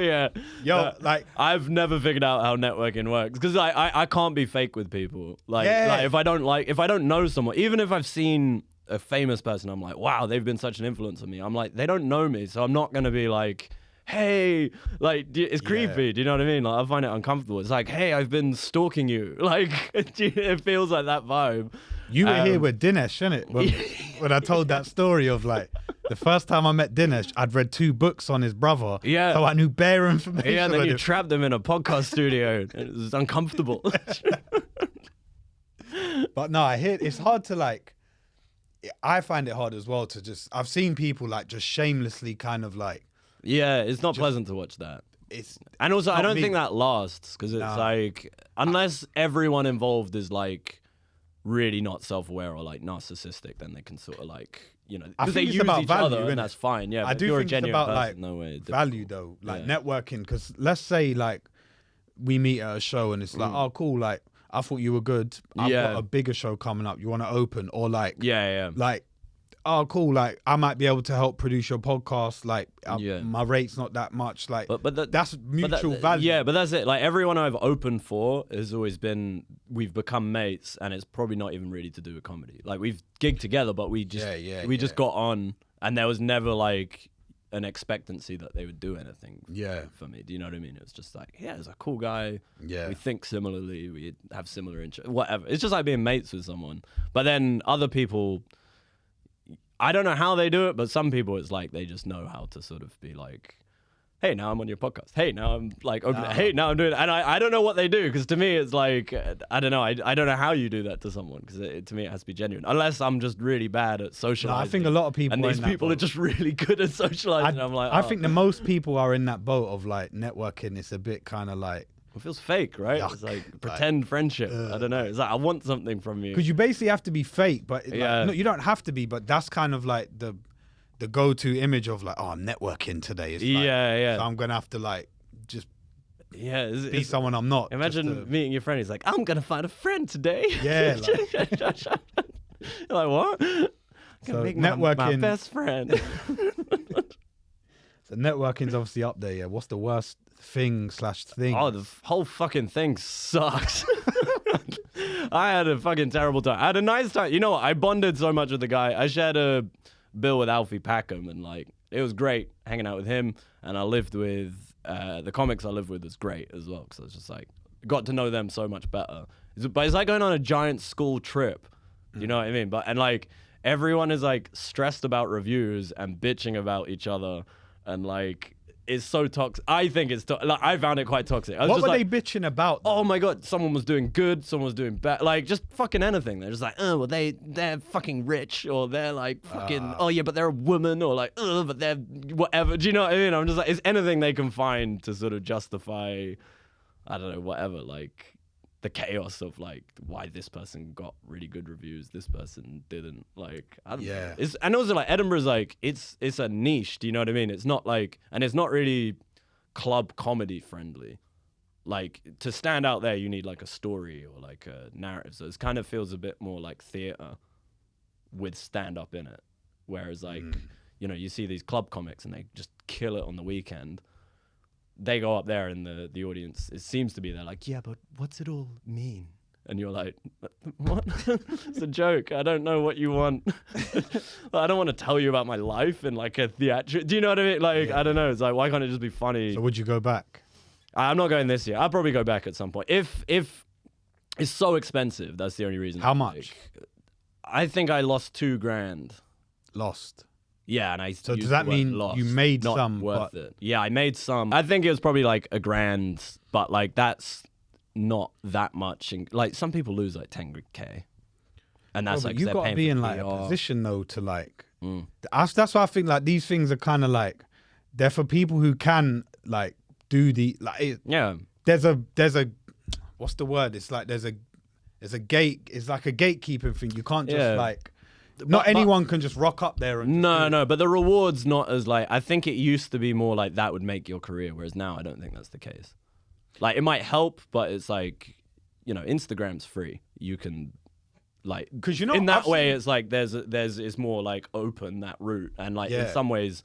like I've never figured out how networking works because I can't be fake with people. Like if I don't know someone, even if I've seen a famous person, I'm like, wow, they've been such an influence on me. I'm like, they don't know me, so I'm not gonna be like, hey, like it's creepy. Do you know what I mean? Like I find it uncomfortable. It's like, hey, I've been stalking you. Like it feels like that vibe. You were here with Dinesh, innit? When I told that story of like the first time I met Dinesh, I'd read 2 books on his brother. Yeah. So I knew bare information. Yeah, and then you trapped them in a podcast studio. And it was uncomfortable. But no, I hear it's hard to like. I find it hard as well to just. I've seen people like just shamelessly kind of like. Yeah, it's not pleasant to watch that. And also, I don't think that lasts because it's like unless everyone involved is like really not self-aware or like narcissistic, then they can sort of like I think they it's use about each value, other, and that's fine. Yeah, I but do if you're think a genuine it's about person, like no way. Value though, like networking. Because let's say like we meet at a show and it's like, oh, cool, like, I thought you were good. I've got a bigger show coming up. You want to open? Or like, like, oh, cool, like, I might be able to help produce your podcast. Like, my rate's not that much. Like, but that's mutual value. Yeah, but that's it. Like, everyone I've opened for has always been, we've become mates, and it's probably not even really to do with comedy. Like, we've gigged together, but we just just got on, and there was never like an expectancy that they would do anything for me. Do you know what I mean? It was just like, he's a cool guy. Yeah. We think similarly. We have similar interests. Whatever. It's just like being mates with someone. But then other people, I don't know how they do it, but some people it's like they just know how to sort of be like, hey, now I'm on your podcast. Hey, now I'm like opening. Hey, now I'm doing it. And I don't know what they do, because to me it's like, I don't know. I don't know how you do that to someone, because to me it has to be genuine. Unless I'm just really bad at socializing. No, I think a lot of people, and these people are just really good at socializing. I'm like, I think the most people are in that boat of like networking. It's a bit kind of like, it feels fake, right? Yuck. It's like pretend friendship. I don't know. It's like, I want something from you. Because you basically have to be fake, but no, you don't have to be. But that's kind of like the go-to image of like, oh, I'm networking today. It's like, so I'm gonna have to like just be someone I'm not. Imagine meeting your friend. He's like, I'm gonna find a friend today. Yeah. Like, you're like, what? So make networking, my best friend. So networking's obviously up there. Yeah. What's the worst thing? Oh, the whole fucking thing sucks. I had a fucking terrible time. I had a nice time. You know what? I bonded so much with the guy. I shared a bill with Alfie Packham, and like, it was great hanging out with him. And I lived with the comics I lived with was great as well, because I was just like, got to know them so much better. But it's like going on a giant school trip. You know what I mean? And like, everyone is like stressed about reviews and bitching about each other, and like, it's so toxic. I think it's like, I found it quite toxic. What were they bitching about, though? Oh my god, someone was doing good, someone was doing bad, like just fucking anything. They're just like, oh, well, they're fucking rich, or they're like fucking, oh yeah, but they're a woman, or like, oh, but they're whatever. Do you know what I mean? I'm just like, it's anything they can find to sort of justify, I don't know, whatever, like the chaos of like why this person got really good reviews, this person didn't. Like, I don't know. And also like, Edinburgh's like, it's a niche. Do you know what I mean? It's not like, and it's not really club comedy friendly. Like, to stand out there, you need like a story or like a narrative. So it kind of feels a bit more like theater with stand up in it. Whereas like, you know, you see these club comics and they just kill it on the weekend. They go up there and the audience, it seems to be, they're like, yeah, but what's it all mean? And you're like, what? It's a joke. I don't know what you want. I don't want to tell you about my life in like a theater. Do you know what I mean? Like, I don't know. It's like, why can't it just be funny? So would you go back? I'm not going this year. I'll probably go back at some point. If it's so expensive, that's the only reason. How much? I think I lost $2,000. Lost. Yeah, and so does that mean lost, you made not some? Worth it. Yeah, I made some. I think it was probably like $1,000, but like that's not that much. Like, some people lose like 10K, and that's like, you've got to be in like a position though to like. That's why I think like these things are kind of like, they're for people who can like do the like. There's a what's the word? It's like there's a gate. It's like a gatekeeping thing. You can't just like. Not anyone can just rock up there. And no, but the reward's not as like, I think it used to be more like that would make your career, whereas now I don't think that's the case. Like, it might help, but it's like, you know, Instagram's free. You can like, because you know, in that way, it's like it's more like open, that route, and like in some ways,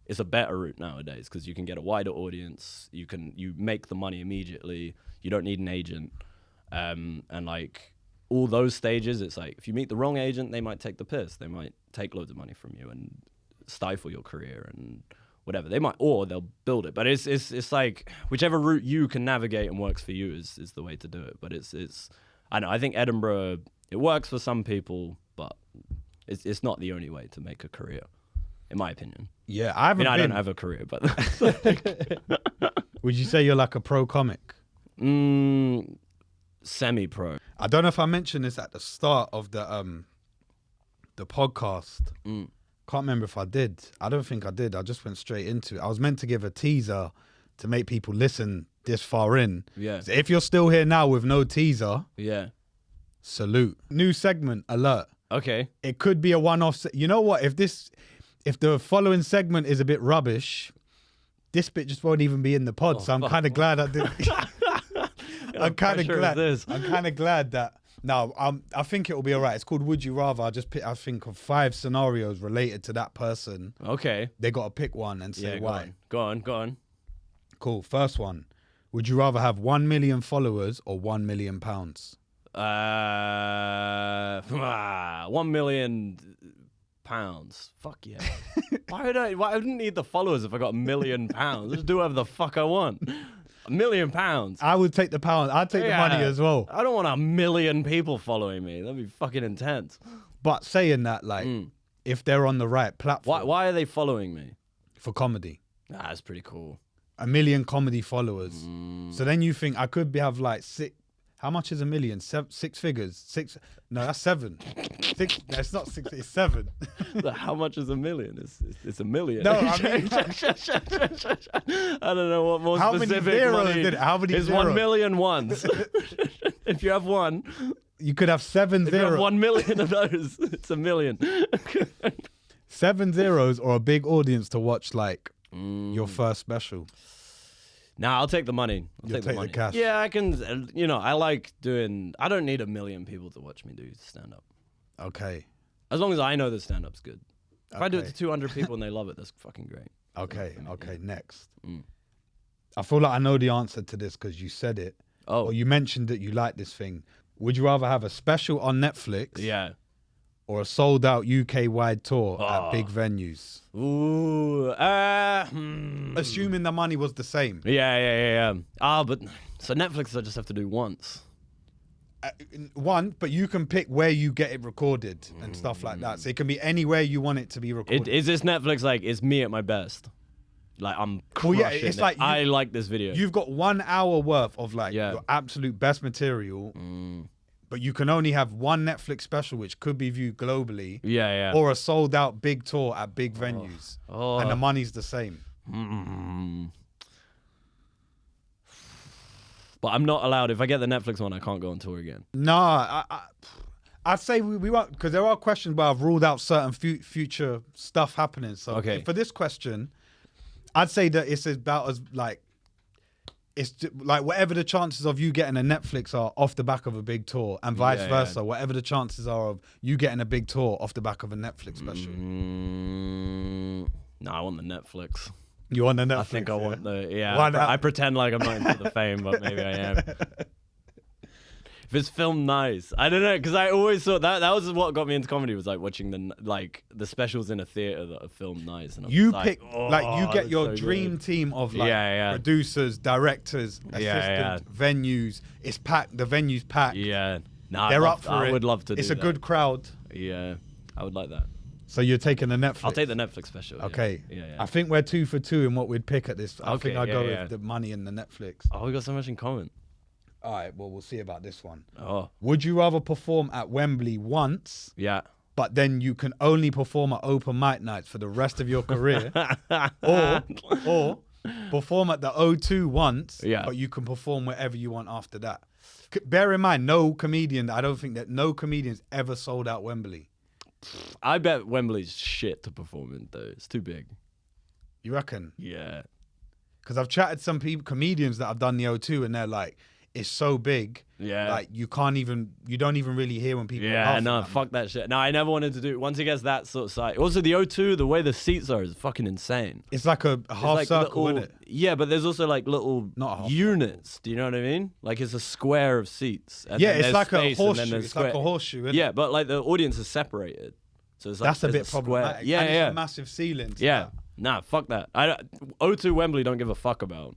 it's a better route nowadays because you can get a wider audience. You make the money immediately. You don't need an agent, and like. All those stages, it's like, if you meet the wrong agent, they might take the piss. They might take loads of money from you and stifle your career and whatever. They might, or they'll build it. But it's like, whichever route you can navigate and works for you is the way to do it. But I know, I think Edinburgh, it works for some people, but it's not the only way to make a career, in my opinion. Yeah, I don't have a career, but. Would you say you're like a pro comic? Semi-pro. I don't know if I mentioned this at the start of the podcast. Can't remember if I did. I don't think I did. I just went straight into it. I was meant to give a teaser to make people listen this far in. Yeah. So if you're still here now with no teaser, salute. New segment alert. Okay. It could be a one-off. You know what? If the following segment is a bit rubbish, this bit just won't even be in the pod. So I'm kind of glad I did. I'm kind of pressure is glad. this? I'm kind of glad that. No, I think it will be all right. It's called Would You Rather. I think of 5 scenarios related to that person. Okay. They got to pick one and say Yeah, why. Go on. Cool. First one. Would you rather have 1 million followers or £1 million? 1 million pounds. Fuck yeah. Why I didn't need the followers if I got £1 million. Just do whatever the fuck I want. £1 million. I would take the pound. I'd take the money as well. I don't want 1 million people following me. That'd be fucking intense. But saying that, like, if they're on the right platform Why are they following me? for comedy, That's pretty cool. 1 million comedy followers. So then you think I could have like 6. How much is 1 million? 6 figures. 6. No, that's 7. 6. No, it's not 6. It's 7. How much is 1 million? It's 1 million. No, I mean, I don't know what more how many specific zeros money did it? How many is zeros? 1 million ones. If you have one, You could have 7 if you have zeros. 1 million of those, it's 1 million. 7 zeros or a big audience to watch like your first special. Nah, I'll take the money. I'll You'll take the take the money. cash. Yeah, I can. I like doing. I don't need 1 million people to watch me do stand up. Okay. As long as I know the stand up's good. If I do it Okay. to 200 people and they love it, that's fucking great. Okay. Next. I feel like I know the answer to this because you said it. Oh, Or you mentioned that you like this thing. Would you rather have a special on Netflix yeah. or a sold out UK wide tour at Oh. big venues? Ooh. Assuming the money was the same. Yeah. But so Netflix I just have to do once. One, but you can pick where you get it recorded and stuff like that. So it can be anywhere you want it to be recorded. Is this Netflix like, it's me at my best? Like, I'm crushing Well, yeah, it's it. like I like this video. You've got 1 hour worth of like Yeah. your absolute best material, but you can only have one Netflix special, which could be viewed globally, Yeah. or a sold out big tour at big venues, and the money's the same. But I'm not allowed. If I get the Netflix one, I can't go on tour again. No, I'd say we won't, because there are questions where I've ruled out certain future stuff happening. So Okay. for this question, I'd say that it's about as like, it's like whatever the chances of you getting a Netflix are off the back of a big tour, and vice versa. Whatever the chances are of you getting a big tour off the back of a Netflix special. No, I want the Netflix. You want the Netflix? I think I want the Why not? I pretend like I'm not into the fame, but maybe I am. If it's filmed nice, I don't know, because I always thought that was what got me into comedy, was like watching the specials in a theater that are filmed nice. And I'm You like, pick like you get that's your so dream good. team of like Yeah. producers, directors, assistants, venues. It's packed. The venue's packed. Yeah, nah, They're up for it. I would love to. It's do a that. good crowd. Yeah, I would like that. So you're taking the Netflix. I'll take the Netflix special. Yeah. Okay. Yeah. I think we're 2 for 2 in what we'd pick at this. I Okay, think I'd yeah, go yeah. with the money and the Netflix. Oh, we got so much in common. All right. Well, we'll see about this one. Oh, Would you rather perform at Wembley once, yeah. but then you can only perform at open mic nights for the rest of your career, or perform at the O2 once, Yeah. but you can perform wherever you want after that? Bear in mind, no comedian. I don't think that no comedians ever sold out Wembley. I bet Wembley's shit to perform in though. It's too big. You reckon? Yeah. Because I've chatted to some people, comedians that have done the O2, and they're like, it's so big. Yeah. Like you don't even really hear when people. Yeah, laugh no, at them. fuck that shit. No, I never wanted to do it. Once it gets that sort of size. Also, the O2, the way the seats are is fucking insane. It's like a half like circle, little, isn't it? Yeah, but there's also like little Not a half units. Do you know what I mean? Like it's a square of seats. And Yeah, then it's there's like a space, and then horseshoe. there's It's like a square. horseshoe, isn't Yeah, it? but like the audience is separated. So it's like That's a there's bit square. problematic. Yeah, and it's yeah. a massive ceiling. to Yeah. that. Nah, fuck that. O2 Wembley don't give a fuck about.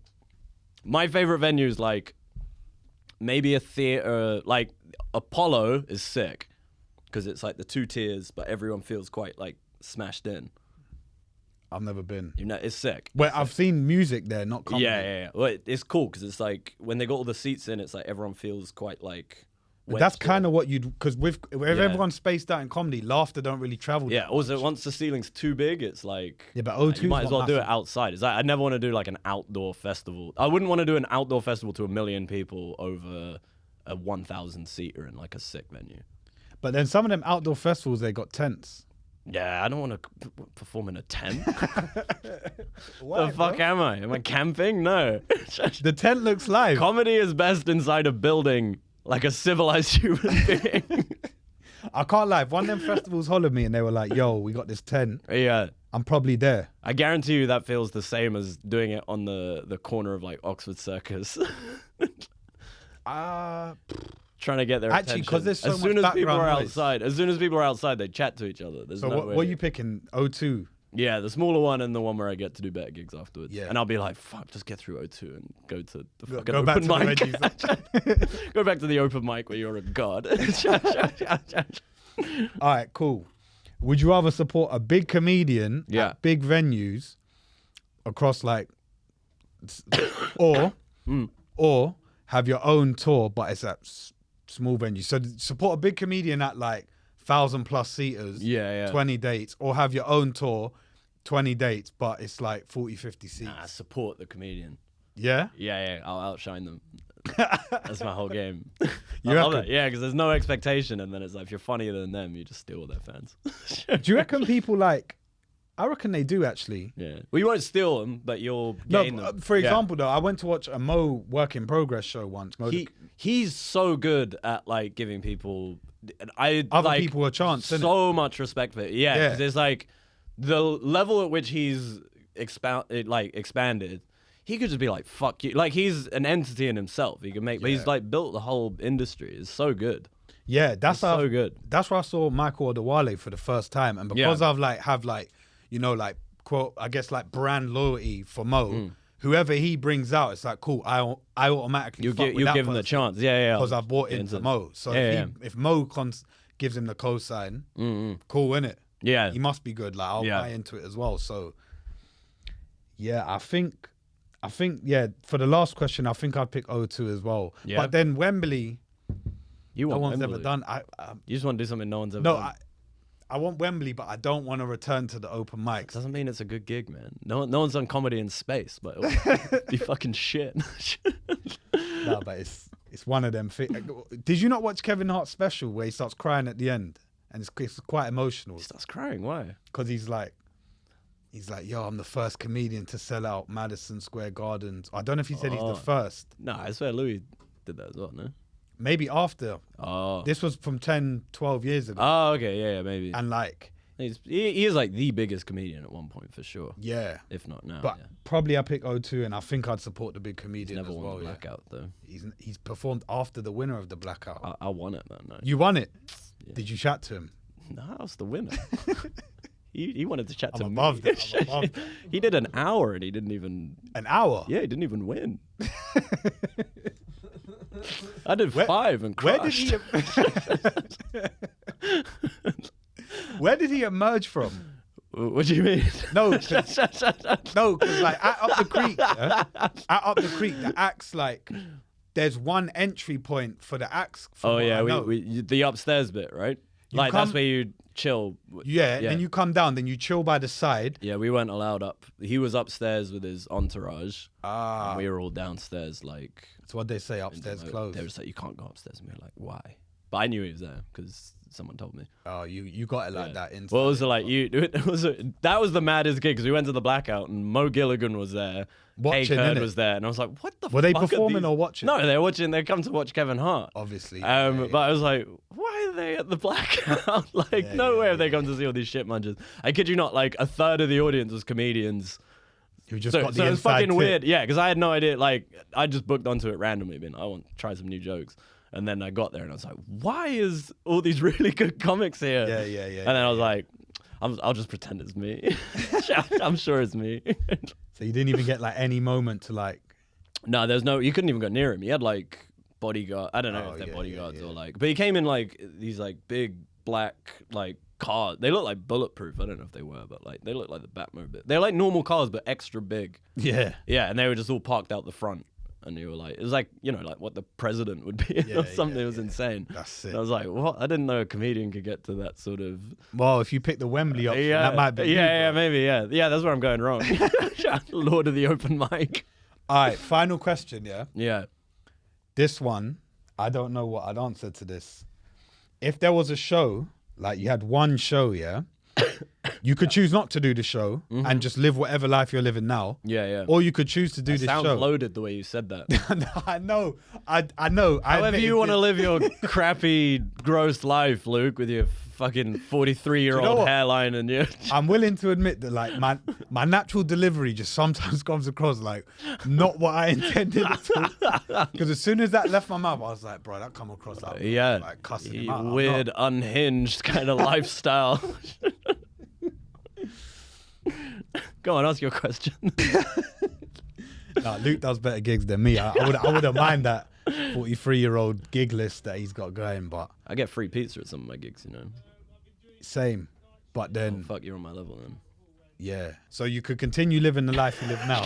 My favorite venue is like maybe a theater, like Apollo is sick because it's like the 2 tiers, but everyone feels quite like smashed in. I've never been. You know, it's sick. Well, I've seen music there, not comedy. Yeah. Well, it's cool because it's like when they got all the seats in, it's like everyone feels quite like. But that's kind of what you'd, because if everyone's spaced out in comedy, laughter don't really travel. Yeah. that Also, much. once the ceiling's too big, it's like. Yeah, but O2 's you might as not well do it massive. outside. It's like I never want to do like an outdoor festival. I wouldn't want to do an outdoor festival to 1 million people over a 1,000 seater in like a sick venue. But then some of them outdoor festivals, they got tents. Yeah, I don't want to perform in a tent. Why, The fuck bro? am I? Am I camping? No. The tent looks live. Comedy is best inside a building, like a civilized human being. I can't lie. If one of them festivals hollered me and they were like, "Yo, we got this tent," Yeah. I'm probably there. I guarantee you that feels the same as doing it on the corner of like Oxford Circus. Trying to get their Actually, attention. 'cause there's so as soon much as people are background noise. outside, as soon as people are outside, they chat to each other. There's So no what way. are you picking? O2. Yeah, the smaller one and the one where I get to do better gigs afterwards. Yeah. And I'll be like, fuck, just get through O2 and go to the fucking Go back open to the mic. venues. Go back to the open mic where you're a god. All right, cool. Would you rather support a big comedian Yeah. at big venues across like, or have your own tour, but it's at small venues? So support a big comedian at like 1,000+ seaters, Yeah. 20 dates, or have your own tour, 20 dates, but it's like 40, 50 seats. Support the comedian. Yeah? Yeah, I'll outshine them. That's my whole game. You I love reckon? it. Yeah, because there's no expectation, and then it's like if you're funnier than them, you just steal their fans. Do you reckon people like, I reckon they do actually. Yeah. Well, you won't steal them, but you'll gain them. For Yeah. example, though, I went to watch a Mo Work in Progress show once. He's so good at like giving people I Other like, people a chance, innit? so much respect for it. Yeah, Yeah. because it's like the level at which he's expanded. He could just be like, fuck you. Like, he's an entity in himself. He can make, but he's Yeah. like built the whole industry. It's so good. Yeah, that's It's so good. That's where I saw Michael Odewale for the first time, and because I've like have like, you know, like quote, I guess like brand loyalty for Mo. Whoever he brings out, it's like cool. I automatically You fuck give with that him the person chance. Yeah. because I've bought Get into into- Mo. So Yeah, if Mo gives him the cosign, cool, innit? Yeah. He must be good. Like I'll Yeah. buy into it as well. So yeah, I think yeah. For the last question, I think I'd pick O2 as well. Yeah. But then Wembley, You no want one's Wembley. ever done. You just want to do something no one's ever No, done. I want Wembley, but I don't want to return to the open mics. Doesn't mean it's a good gig, man. No one's done comedy in space, but it'll be fucking shit. No, but it's one of them. Did you not watch Kevin Hart's special where he starts crying at the end, and it's quite emotional He starts crying. Why? because he's like, yo, I'm the first comedian to sell out Madison Square Gardens. I don't know if he said he's the first. No, I swear Louis did that as well, no? Maybe after. Oh. This was from 10, 12 years ago, Oh, okay, yeah, maybe. and like, He is like the biggest comedian at one point for sure. yeah. If not now. But yeah. probably I pick O2, and I think I'd support the big He's comedian never as won well. the Yeah. blackout though. He's performed after the winner of the blackout. I won it though. No. You won it. Yeah. Did you chat to him? No, I was the winner. He wanted to chat to I'm me. above that. I'm above that. He did an hour and he didn't even. An hour. Yeah, he didn't even win. I did Where- 5 and Where did crushed. he? Where did he emerge from? What do you mean? No, because like at Up the Creek, yeah? At Up the Creek, the acts like there's one entry point for the acts. from Oh what yeah, I know. the upstairs bit, right? Like come- that's where you chill. Yeah, and then you come down, then you chill by the side. Yeah, we weren't allowed up. He was upstairs with his entourage. Ah, And we were all downstairs, like. that's what they say. Upstairs closed. They were just like, you can't go upstairs. And we were like, why? But I knew he was there because someone told me. Oh, you got it like Yeah. that. Inside. Well, it was like that was the maddest gig because we went to the blackout and Mo Gilligan was there, Watching, Kay Kurd innit? was there, and I was like, what the? Were they fuck are performing these- or watching? No, they were watching. They come to watch Kevin Hart. Obviously. But I was like, why are they at the blackout? Like, Yeah, no yeah, way have they come to see all these shit munchers. I kid you not, like a third of the audience was comedians. You just So, got the so it was inside fucking tip. weird. Yeah, because I had no idea. Like, I just booked onto it randomly, being I want to try some new jokes. And then I got there and I was like, why is all these really good comics here? Yeah. And then I was like, I'll just pretend it's me. I'm sure it's me. So you didn't even get like any moment to like. No, there's no, you couldn't even go near him. He had like bodyguard. I don't know Oh, if they're yeah, bodyguards yeah. or like, but he came in like these like big black like cars. They look like bulletproof. I don't know if they were, but like they look like the Batmobile. They're like normal cars, but extra big. Yeah. Yeah, and they were just all parked out the front. And you were like, it was like, you know, like what the president would be Yeah, or something. yeah, It was yeah. insane. That's And it. I was like, what? I didn't know a comedian could get to that sort of. Well, if you pick the Wembley option, Yeah, that might be. you, yeah, bro. maybe, yeah. Yeah, that's where I'm going wrong. Lord of the open mic. All right, final question. Yeah. Yeah. This one, I don't know what I'd answer to this. If there was a show, like you had one show, yeah, You could choose not to do the show and just live whatever life you're living now. Yeah, yeah. Or you could choose to do this Sounds show. loaded the way you said that. No, I know. I know. However you want to live your crappy, gross life, Luke, with your fucking 43-year-old what? hairline and your... I'm willing to admit that like my natural delivery just sometimes comes across like not what I intended at all. Because as soon as that left my mouth, I was like, bro, that come across like, Yeah. like cussing him out. I'm Weird, not. unhinged kind of lifestyle. Go on, ask your question. Nah, Luke does better gigs than me. I wouldn't mind that 43-year-old gig list that he's got going, but I get free pizza at some of my gigs, you know. same. But then, Fuck, you're on my level then. yeah. So you could continue living the life you live now.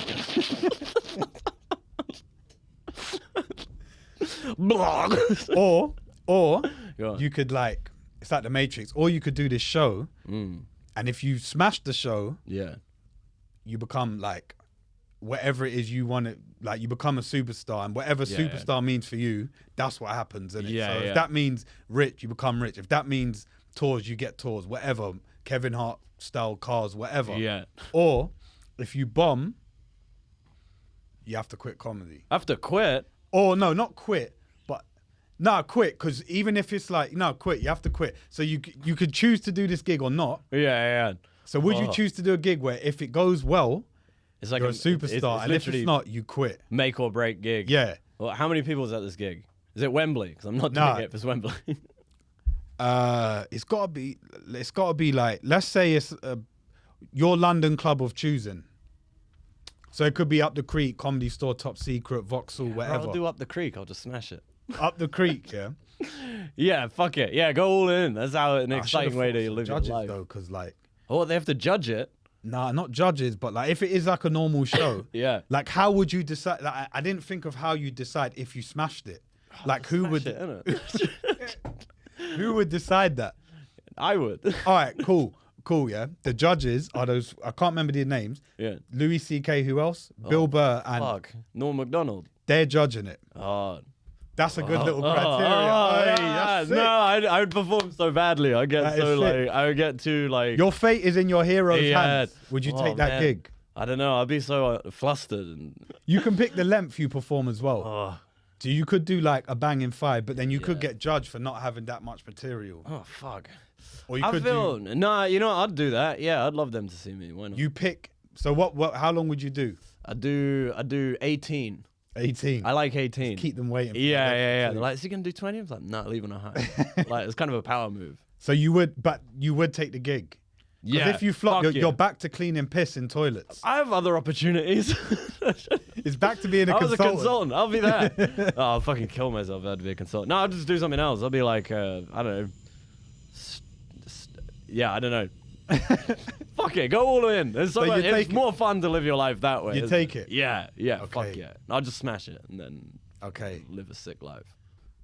or Go on. you could like, it's like the Matrix, or you could do this show, and if you smash the show, Yeah. you become like whatever it is you want to, like you become a superstar, and whatever Yeah, superstar means for you, that's what happens. Innit? Yeah, so yeah. if that means rich, you become rich. If that means tours, you get tours, whatever. Kevin Hart style cars, whatever. Yeah. Or if you bomb, you have to quit comedy. I have to quit. Or no, not quit, but no, quit. Because even if it's like, no, quit, you have to quit. So you could choose to do this gig or not. Yeah, yeah. So would you Oh. choose to do a gig where if it goes well, It's like you're a superstar, it's and if literally it's not, you quit? make or break gig. Yeah. Well, how many people is at this gig? Is it Wembley? Because I'm not doing Nah. it if it's Wembley. It's gotta be like, let's say it's your London club of choosing. So it could be Up the Creek, Comedy Store, Top Secret, Vauxhall, whatever. I'll do Up the Creek. I'll just smash it. Up the Creek, yeah. Yeah, fuck it. Yeah, go all in. That's how an I exciting should've way thought to some live your judges life. though, because like, Oh, they have to judge it. nah, not judges, but like if it is like a normal show, Yeah. like how would you decide? Like, I didn't think of how you decide if you smashed it. Like who would Smash it, innit? who would decide that? I would. All right, cool, yeah. The judges are those, I can't remember their names. Yeah. Louis C.K. Who else? Bill Burr, and Fuck. Norm MacDonald. they're judging it. Oh. That's a good little criteria. yeah. Hey, that's No, sick. I would perform so badly. I get That is so sick. like, I would get too like. Your fate is in your hero's Yeah. hands. Would you Oh, take that man. gig? I don't know. I'd be so flustered and. You can pick the length you perform as well. Oh, So you could do like a banging 5, but then you could Yeah. get judged for not having that much material. oh fuck. Or you I could feel do, nah. You know, I'd do that. Yeah, I'd love them to see me. Why not? you pick. So what, how long would you do? I do 18. 18. I like 18. Keep them waiting. for Yeah, the yeah, next yeah. two. They're like, is he gonna do 20? I was like, nah, leaving a high. Like, it's kind of a power move. So you would take the gig. 'Cause Yeah. if you flop, fuck you're back to cleaning piss in toilets. I have other opportunities. It's back to being a I was consultant. a consultant. I'll be that. Oh, I'll fucking kill myself if I had to be a consultant. No, I'll just do something else. I'll be like, I don't know. Yeah, I don't know. Fuck it, go all in. It's, So you it's take it- more fun to live your life that way. You isn't take it? Yeah, yeah, fuck Okay. yeah. I'll just smash it and then Okay. live a sick life.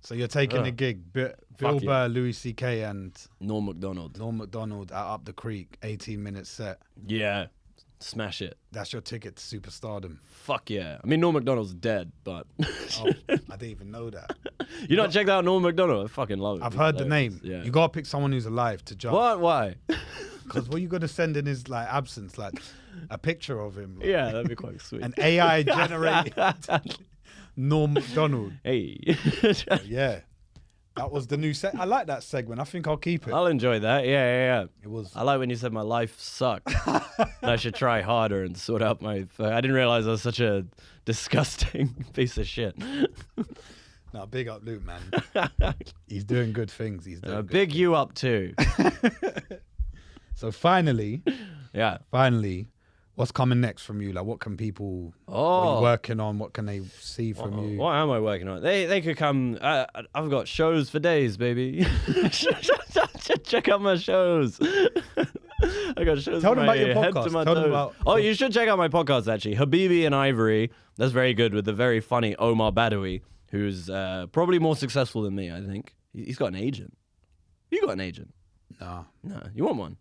So you're taking Ugh. the gig. Bill Fuck yeah. Burr, Louis C.K. and Norm MacDonald. Norm MacDonald at Up the Creek, 18-minute set. Yeah, smash it. That's your ticket to superstardom. Fuck yeah. I mean, Norm MacDonald's dead, but Oh, I didn't even know that. you not checked out Norm MacDonald? I fucking love it. I've He's heard the hilarious. name. Yeah. You gotta pick someone who's alive to judge. What? Why? Because what you gonna send in his like absence, like a picture of him, like, Yeah, that'd be quite sweet. an AI generated Norm MacDonald. Hey. Yeah, that was the new set. I like that segment. I think I'll keep it. I'll enjoy that. Yeah, yeah, yeah. It was. I like when you said my life sucked. And I should try harder and sort out my. I didn't realize I was such a disgusting piece of shit. No, big up Luke, man. He's doing good things. He's doing good. Big you up too. So finally, Yeah. what's coming next from you? Like, what can people? What are Oh. you working on? What can they see from you? What am I working on? They could come. I've got shows for days, baby. Check out my shows. I got shows. Tell for them my about your head to podcast. my Tell them toes. about- Oh, you should check out my podcast actually. Habibi and Ivory. That's very good with the very funny Omar Badawi, who's probably more successful than me. I think he's got an agent. You got an agent? Nah. No, you want one?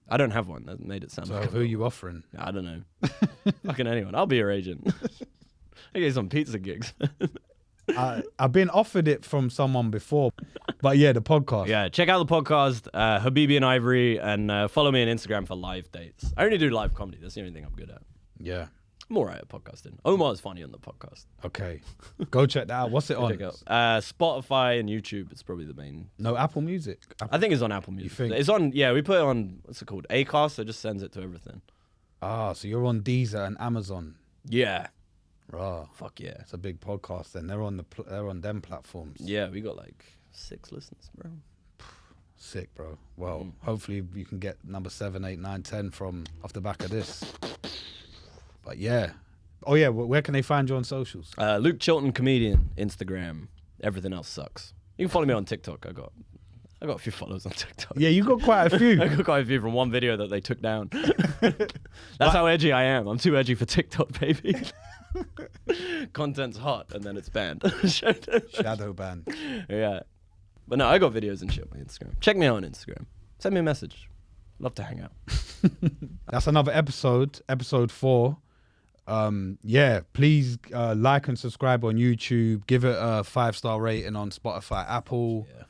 I don't have one. That made it sound. So like who are you offering? I don't know. Fucking anyone. I'll be your agent. I get some pizza gigs. I've been offered it from someone before, but yeah, the podcast. Yeah, check out the podcast, Habibi and Ivory, and follow me on Instagram for live dates. I only do live comedy. That's the only thing I'm good at. Yeah. I'm alright at podcasting. Omar's funny on the podcast. Okay. Go check that out. What's it on? Check it out. Spotify and YouTube. It's probably the main. No, Apple Music. I think it's on Apple Music. think? It's on. Yeah, we put it on. What's it called? Acast. So it just sends it to everything. Ah, so you're on Deezer and Amazon. Yeah. Rah. Fuck yeah. It's a big podcast. Then they're on they're on them platforms. Yeah, we got like 6 listens, bro. Sick, bro. Well, hopefully you can get number 7, 8, 9, 10 from off the back of this. But yeah. Oh yeah. Where can they find you on socials? Luke Chilton comedian, Instagram. Everything else sucks. You can follow me on TikTok. I got a few followers on TikTok. Yeah, you got quite a few. I got quite a few from one video that they took down. That's how edgy I am. I'm too edgy for TikTok, baby. Content's hot and then it's banned. Shadow ban. Yeah. But no, I got videos and shit on my Instagram. Check me out on Instagram. Send me a message. Love to hang out. That's another episode 4. Yeah, please like and subscribe on YouTube. Give it a 5-star rating on Spotify, Apple. Yeah.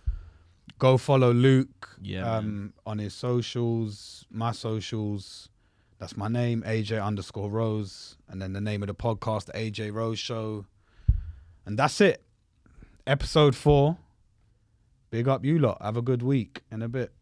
Go follow Luke Yeah, on his socials, my socials. That's my name, AJ_Rose. And then the name of the podcast, Ajay Rose Show. And that's it. Episode 4. Big up you lot. Have a good week in a bit.